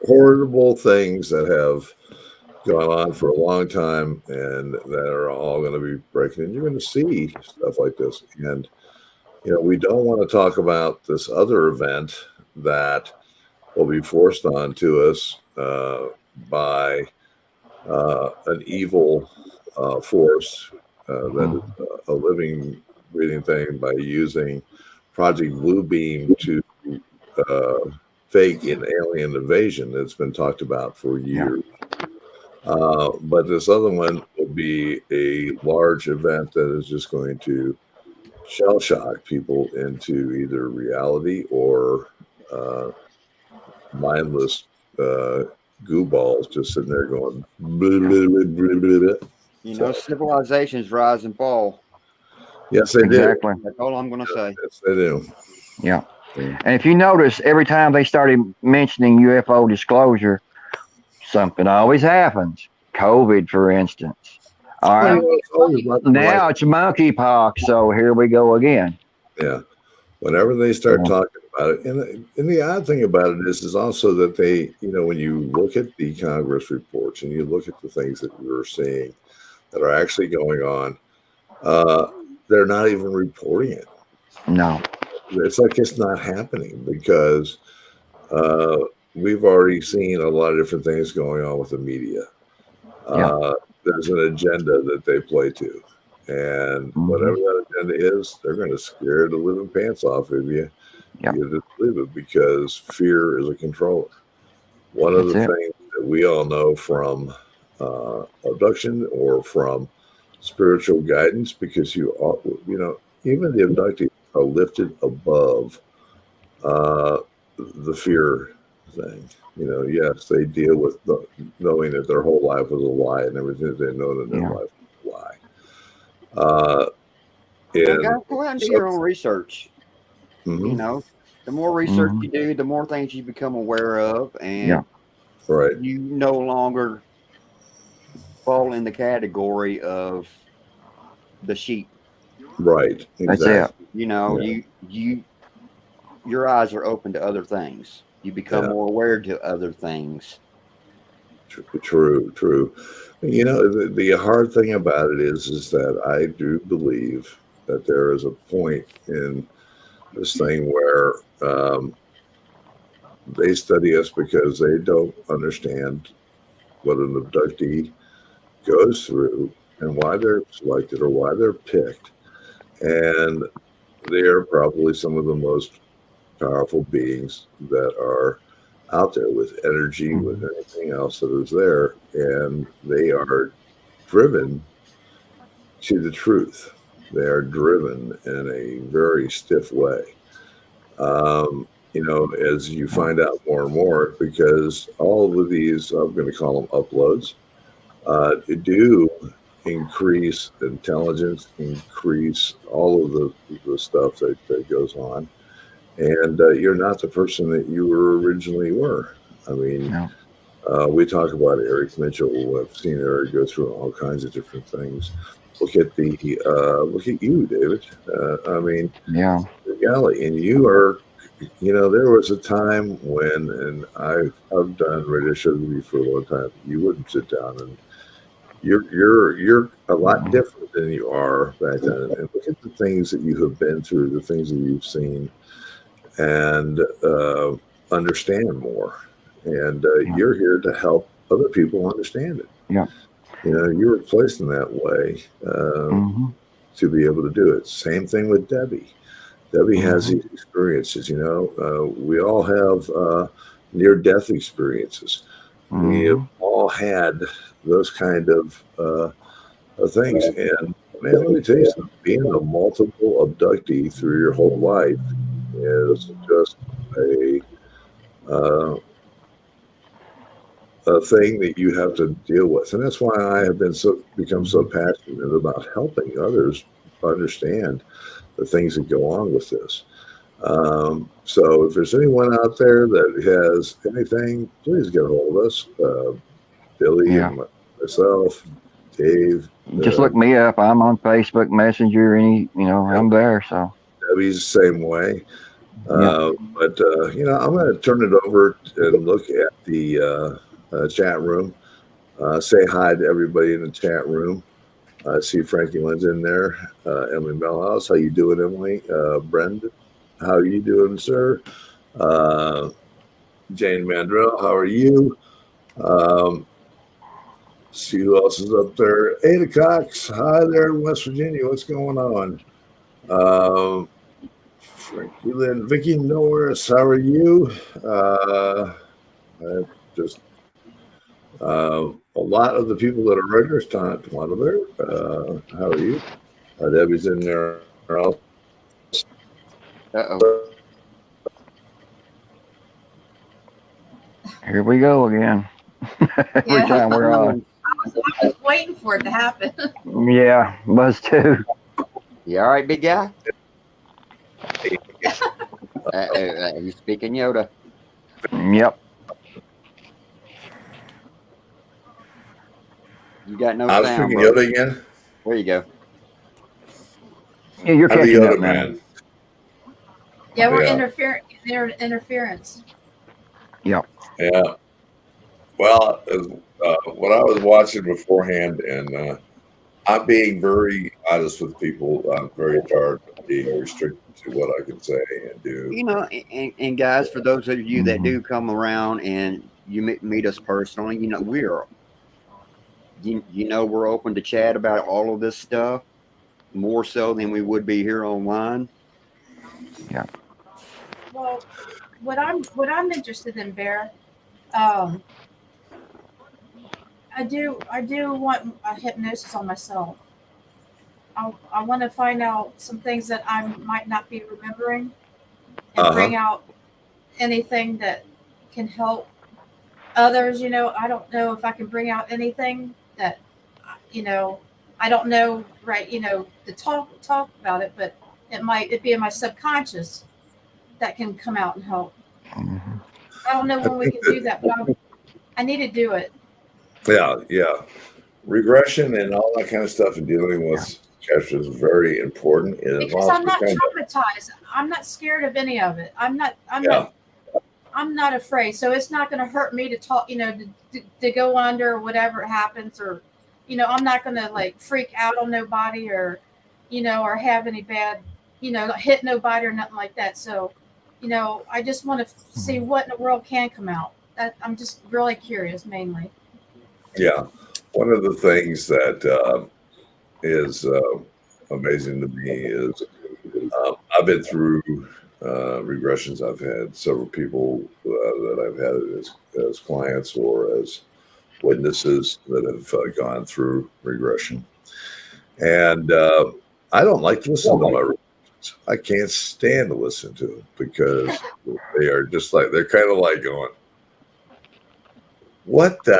horrible things that have gone on for a long time, and that are all going to be breaking. And you're going to see stuff like this, and we don't want to talk about this other event that will be forced onto us by an evil force that is a living, breathing thing, by using Project Bluebeam to fake an alien invasion that's been talked about for years. But this other one will be a large event that is just going to shell shock people into either reality or mindless goo balls just sitting there going blah, blah, blah, blah. Civilizations rise and fall. Yes, they do. That's all I'm going to say. Yes, they do. Yeah. And if you notice, every time they started mentioning UFO disclosure, something always happens. COVID, for instance. All right. Now it's monkeypox, so here we go again. Yeah. Whenever they start talking about it, and the odd thing about it is also that they, when you look at the Congress reports and you look at the things that you're seeing that are actually going on, they're not even reporting it. No. It's like it's not happening because we've already seen a lot of different things going on with the media. There's an agenda that they play to. And whatever that agenda is, they're going to scare the living pants off of you. You just believe it, because fear is a controller. One of the things that we all know from abduction or from spiritual guidance, because even the abductees are lifted above the fear thing. Yes, they deal with knowing that their whole life was a lie, and everything they know that their life was a lie. Go out and do your own research. The more research you do, the more things you become aware of, and you no longer fall in the category of the sheep. Right. Exactly. Your eyes are open to other things. You become more aware to other things. True. The hard thing about it is that I do believe that there is a point in this thing where they study us because they don't understand what an abductee goes through and why they're selected or why they're picked. And they are probably some of the most powerful beings that are out there, with energy, with anything else that is there, and they are driven to the truth. They are driven in a very stiff way. As you find out more and more, because all of these, I'm going to call them uploads, do increase intelligence, increase all of the stuff that goes on. And you're not the person that you were originally were. I mean, we talk about Eric Mitchell. I've seen Eric go through all kinds of different things. Look at you, David. Golly, and you are. There was a time when, and I've done radio shows with you for a long time. You wouldn't sit down, and you're a lot different than you are back then. And look at the things that you have been through, the things that you've seen, and understand more. And you're here to help other people understand it. You were placed in that way to be able to do it. Same thing with Debbie. Debbie has these experiences. We all have near-death experiences. We have all had those kind of things. And man, let me tell you something. Being a multiple abductee through your whole life is just uh, a thing that you have to deal with, and that's why I have become so passionate about helping others understand the things that go on with this. So if there's anyone out there that has anything, please get a hold of us. Billy and myself, Dave. Just look me up. I'm on Facebook Messenger. I'm there. So Debbie's the same way. But I'm going to turn it over and look at the chat room. Say hi to everybody in the chat room. See Frankie Lynn's in there. Emily Melhouse, how you doing, Emily? Brendan, how are you doing, sir? Jane Mandrell, how are you? See who else is up there. Ada Cox, hi there in West Virginia. What's going on? Frankie Lynn, Vicky Norris, how are you? A lot of the people that are regulars, Tom Clonabear, how are you? Debbie's in there. Here we go again. Every time we're on. I was waiting for it to happen. Yeah, was too. You all right, big guy? You speaking Yoda? Yep. You got no I was sound, speaking bro. Yoda again. There you go. Yeah, you're catching Yoda up now. man. Yeah, we're interference. Yep. Yeah. Well, what I was watching beforehand, and I'm being very honest with people. I'm very tired of being restricted to what I can say and do. And guys, for those of you that do come around and you meet us personally, we're open to chat about all of this stuff more so than we would be here online. Yeah. Well, what I'm interested in, Bear, I do want a hypnosis on myself. I want to find out some things that I might not be remembering and bring out anything that can help others. I don't know if I can bring out anything that, I don't know, right, to talk about it, but it be in my subconscious that can come out and help. I don't know when we can do that, but I need to do it. Yeah. Regression and all that kind of stuff and dealing with capture is very important. Because I'm not traumatized. I'm not scared of any of it. I'm not afraid. So it's not going to hurt me to talk, to go under or whatever happens, or, I'm not going to freak out on nobody or, or have any bad, hit nobody or nothing like that. So, I just want to see what in the world can come out. I'm just really curious, mainly. Yeah. One of the things that is amazing to me is I've been through regressions. I've had several people that I've had as clients or as witnesses that have gone through regression. And I don't like to listen to my regressions. I can't stand to listen to them because they are just they're kind of like going, what the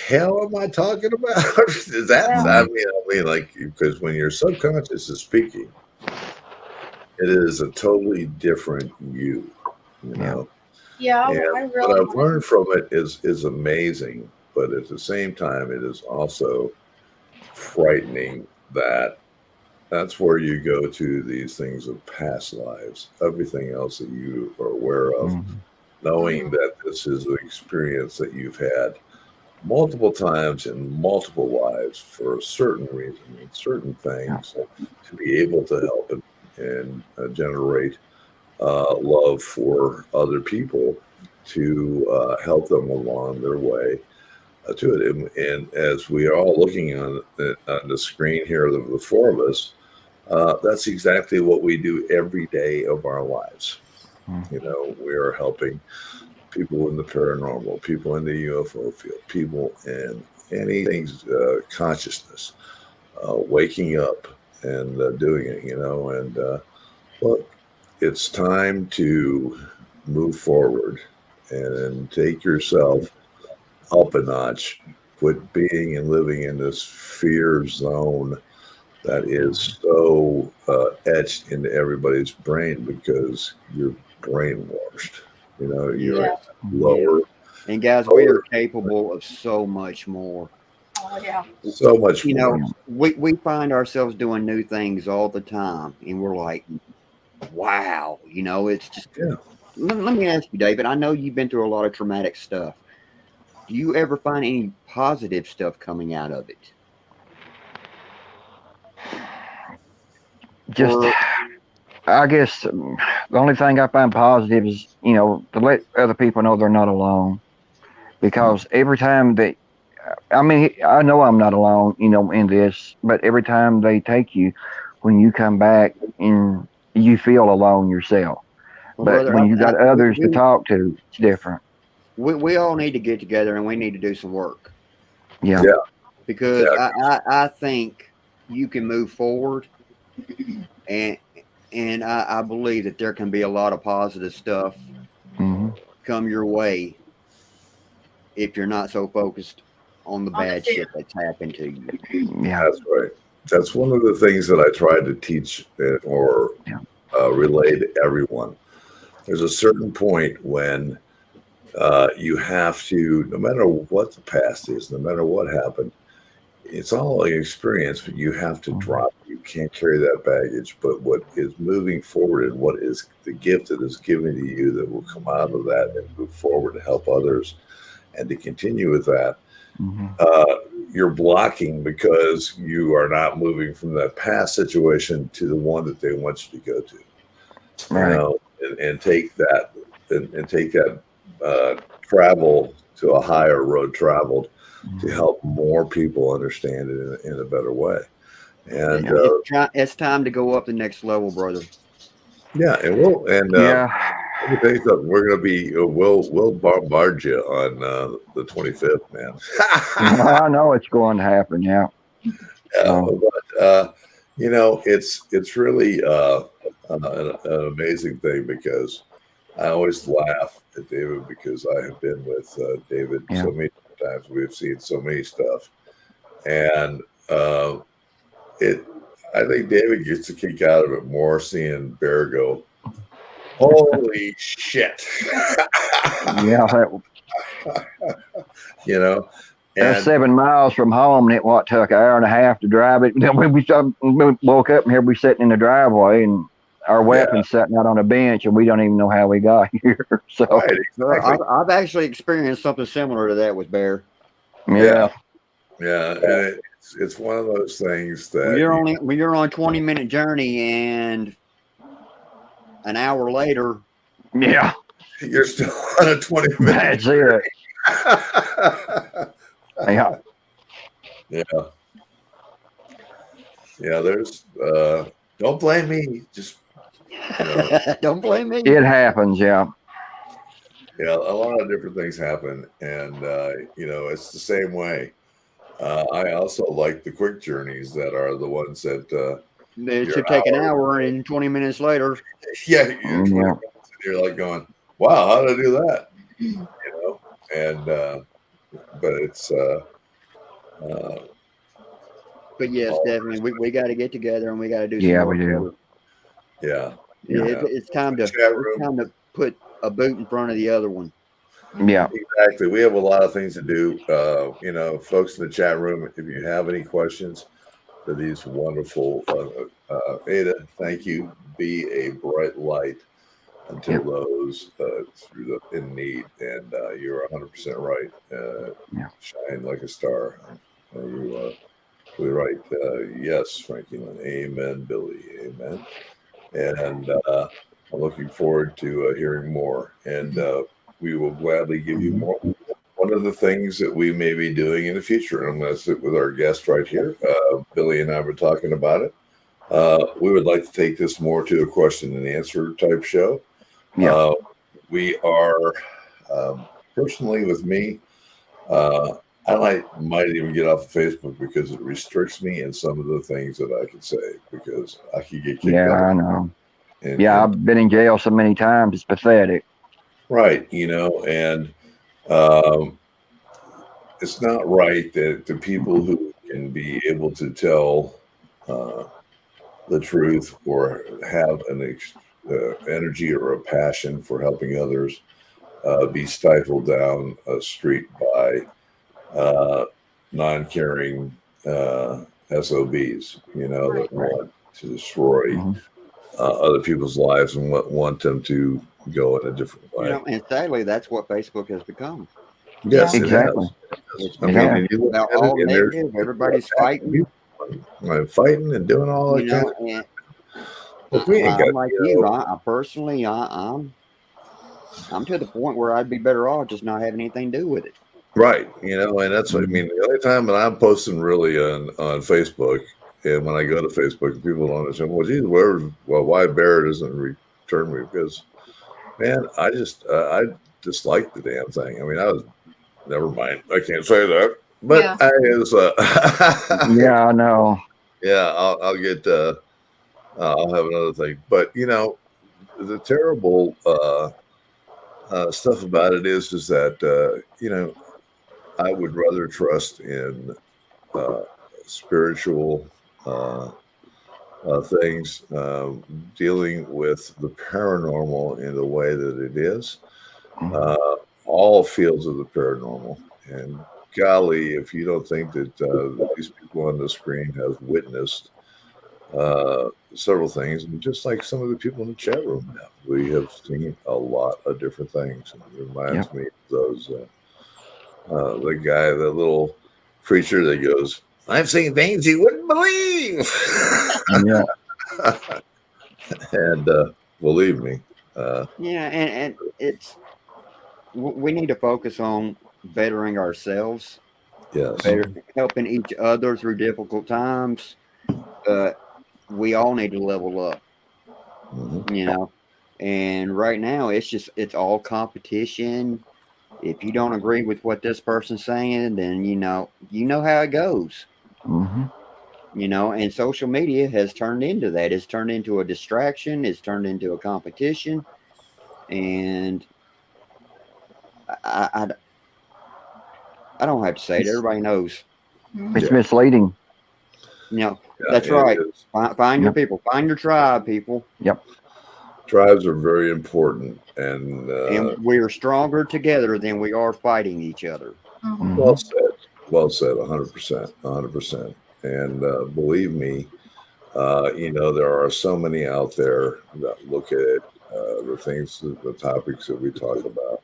hell am I talking about? Is that, I mean, because when your subconscious is speaking, it is a totally different you, know? Yeah. And what I've learned from it is amazing, but at the same time, it is also frightening that that's where you go to these things of past lives, everything else that you are aware of, knowing that this is an experience that you've had multiple times in multiple lives for a certain reason and certain things to be able to help and generate love for other people to help them along their way to it. And as we are all looking on the screen here, the four of us, That's exactly what we do every day of our lives. You know, we are helping people in the paranormal, people in the UFO field, people in anything's consciousness, waking up and doing it, you know. And look, it's time to move forward and take yourself up a notch. Quit being and living in this fear zone that is so etched into everybody's brain because you're brainwashed. You know, you're Yeah. lower. And guys, we are capable of so much more. Oh yeah. So much You more. know, we find ourselves doing new things all the time, and we're like, wow, you know, it's just. Yeah. Let me ask you, David. I know you've been through a lot of traumatic stuff. Do you ever find any positive stuff coming out of it? Just, Or, I guess the only thing I find positive is, you know, to let other people know they're not alone. Because every time they, I mean, I know I'm not alone, you know, in this, but every time they take you, when you come back and you feel alone yourself. well, But brother, when you got others to talk to, it's different. we all need to get together and we need to do some work Yeah. Yeah. because Yeah. I think you can move forward, and I believe that there can be a lot of positive stuff hmm come your way if you're not so focused on the On the bad fear. shit that's happened to you. Yeah. That's right. That's one of the things that I try to teach or Yeah. relay to everyone. There's a certain point when you have to, no matter what the past is, no matter what happened, it's all an experience, but you have to Mhm. drop. You can't carry that baggage. But what is moving forward and what is the gift that is given to you that will come out of that and move forward to help others and to continue with that, Mhm. uh, you're blocking because you are not moving from that past situation to the one that they want you to go to, you Right. know, and take that and take that travel to a higher road traveled to Mhm. help more people understand it in a better way. And Yeah. It's time to go up the next level, brother. yeah, and we'll and Yeah. let me tell you something. We're gonna be we'll bombard you on the 25th, man. I know it's going to happen. Yeah. Yeah, So, but you know, it's really an amazing thing because I always laugh at David because I have been with David yeah. so many times. We've seen so many stuff, and uh, it. I think David gets a kick out of it more seeing Bear go, "Holy shit!" Yeah. You know, That's and 7 miles from home, and it what took an hour and a half to drive it. Then we woke up and here we sitting in the driveway, and our yeah, weapons sitting out on a bench, and we don't even know how we got here. So, right, Well, exactly. I've actually experienced something similar to that with Bear. Yeah, yeah. yeah, and it's one of those things When that you're on a 20-minute journey and an hour later, Yeah. you're still on a 20-minute That's it. Yeah. Yeah. Yeah, there's don't blame me. Just you know, don't blame me. It happens. Yeah. yeah, a lot of different things happen and you know, it's the same way. I also like the quick journeys that are the ones that It you're should an take an hour hour and 20 minutes later. yeah, you're 20 Yeah. minutes and you're like going, wow, how did I do that? You know? And but it's uh But yes, all definitely, we got to get together and we got to do some Yeah. We work, do. brother. yeah. Yeah. Yeah. It's time The to chat room. put a boot in front of the other one. Yeah. Exactly. We have a lot of things to do. You know, folks in the chat room, if you have any questions for these wonderful Ada, thank you. Be a bright light until Yep. those through the in need. And you're 100% right. Yeah. Shine like a star. You are really right. Yes, Frankie Lynn. Amen, Billy. Amen. And I'm looking forward to hearing more. And we will gladly give you Mhm. more. One of the things that we may be doing in the future, and I'm going to sit with our guest right here. Billy and I were talking about it. We would like to take this more to a question and answer type show. Yeah. We are personally with me. I might even get off of Facebook because it restricts me in some of the things that I can say because I could get kicked Yeah, out. I know. And I've been in jail so many times. It's pathetic. right, and um, it's not right that the people who can be able to tell the truth or have an energy or a passion for helping others be stifled down a street by non-caring SOBs, that want to destroy other people's lives and want them to go in a different way. And sadly, that's what Facebook has become. Yes, Exactly. It's I mean, Yeah. and you look about at all it, and there's negative. Everybody's fighting. fighting and doing all that kind of. And Look, we ain't got, I'm like you. I personally, I'm to the point where I'd be better off just not having anything to do with it. right, and that's what I mean. The only time that I'm posting really on Facebook, and when I go to Facebook, people don't understand. Well, geez, why Barrett doesn't return me? Because, man, I dislike the damn thing. I mean, never mind. I can't say that, but Yeah. I is. Yeah, I know. Yeah, I'll get. I'll have another thing, but the terrible stuff about it is that I would rather trust in spiritual things, dealing with the paranormal in the way that it is. All fields of the paranormal. And golly, if you don't think that these people on the screen have witnessed several things, and just like some of the people in the chat room have, we have seen a lot of different things. And it reminds me of those, the guy, the little creature that goes, I've seen things you wouldn't believe. Yeah. And believe me. And it's we need to focus on bettering ourselves, Yes. helping each other through difficult times. We all need to level up, and right now it's all competition. If you don't agree with what this person's saying, then you know how it goes. And social media has turned into that. It's turned into a distraction. It's turned into a competition, and I don't have to say it. Everybody knows. It's misleading. That's right. Find your people. Find your tribe, people. Yep. Tribes are very important, and we are stronger together than we are fighting each other. Well said. Well said. 100%. 100%. And believe me, there are so many out there that look at the things, the topics that we talk about.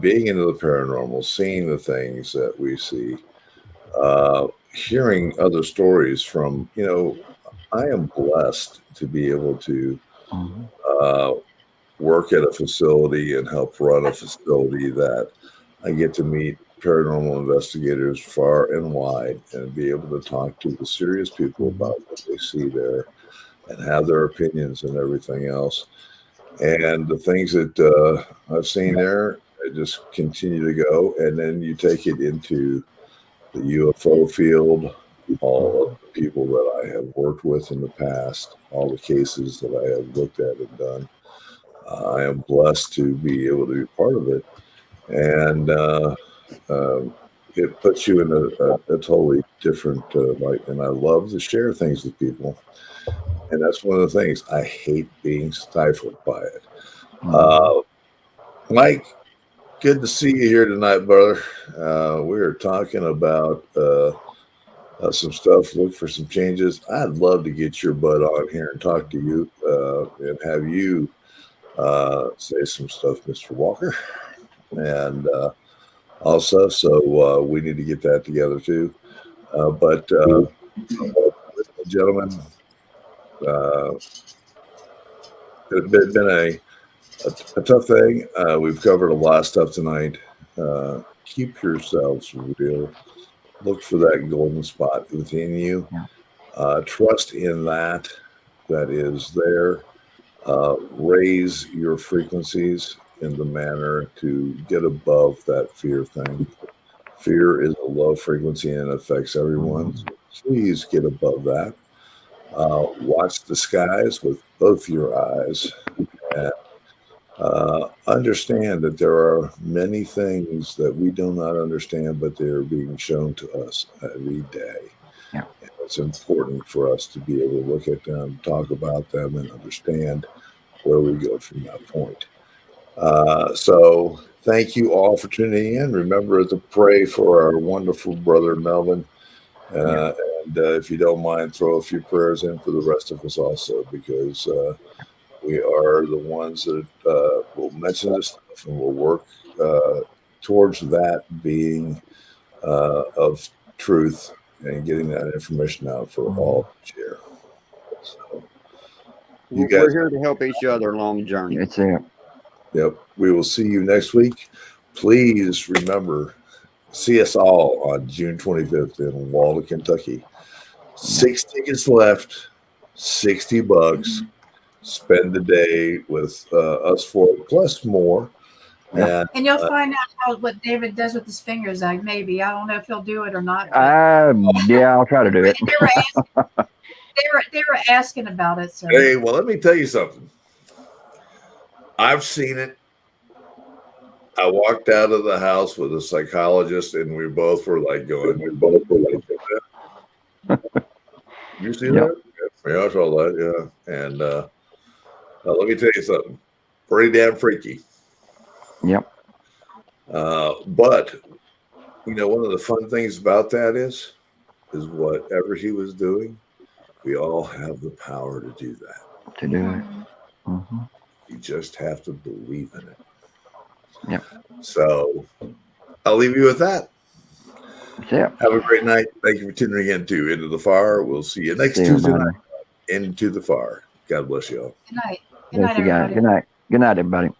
Being into the paranormal, seeing the things that we see, hearing other stories from, I am blessed to be able to work at a facility and help run a facility that I get to meet paranormal investigators far and wide and be able to talk to the serious people about what they see there and have their opinions and everything else. And the things that I've seen there, I just continue to go. And then you take it into the UFO field, all of the people that I have worked with in the past, all the cases that I have looked at and done. I am blessed to be able to be part of it. And it puts you in a totally different light. And I love to share things with people. And that's one of the things. I hate being stifled by it. Mike, good to see you here tonight, brother. We are talking about some stuff, look for some changes. I'd love to get your butt on here and talk to you and have you say some stuff, Mr. Walker. And also, so we need to get that together too. But gentlemen, it's been a tough thing. We've covered a lot of stuff tonight. Keep yourselves real. Look for that golden spot within you. Trust in that is there. Raise your frequencies in the manner to get above that fear thing. Fear is a low frequency and it affects everyone. So please get above that. Watch the skies with both your eyes and understand that there are many things that we do not understand, but they are being shown to us every day. Yeah. And it's important for us to be able to look at them, talk about them, and understand where we go from that point. So thank you all for tuning in. Remember to pray for our wonderful brother Melvin. And if you don't mind, throw a few prayers in for the rest of us also, because we are the ones that will mention this stuff and will work towards that being of truth and getting that information out for all to share. So, you guys, we're here to help each other along the journey. It's it. Yep. We will see you next week. Please remember, see us all on June 25th in Walden, Kentucky. 6 tickets left, $60. Spend the day with us four plus more. Yep. And you'll find out what David does with his fingers. Maybe I don't know if he'll do it or not. Yeah, I'll try to do it. They were asking about it. So Hey, well, let me tell you something. I've seen it. I walked out of the house with a psychologist, and we both were like going. You see that? Yeah, I saw that. Yeah, and let me tell you something. Pretty damn freaky. Yep. But one of the fun things about that is whatever he was doing, we all have the power to do that. To do it. Mm-hmm. You just have to believe in it. Yep. So I'll leave you with that. Yeah. Have a great night. Thank you for tuning in to Into the Fire. We'll see you next Tuesday night. Into the Fire. God bless you all. good night. Good night, everybody. Good night, everybody.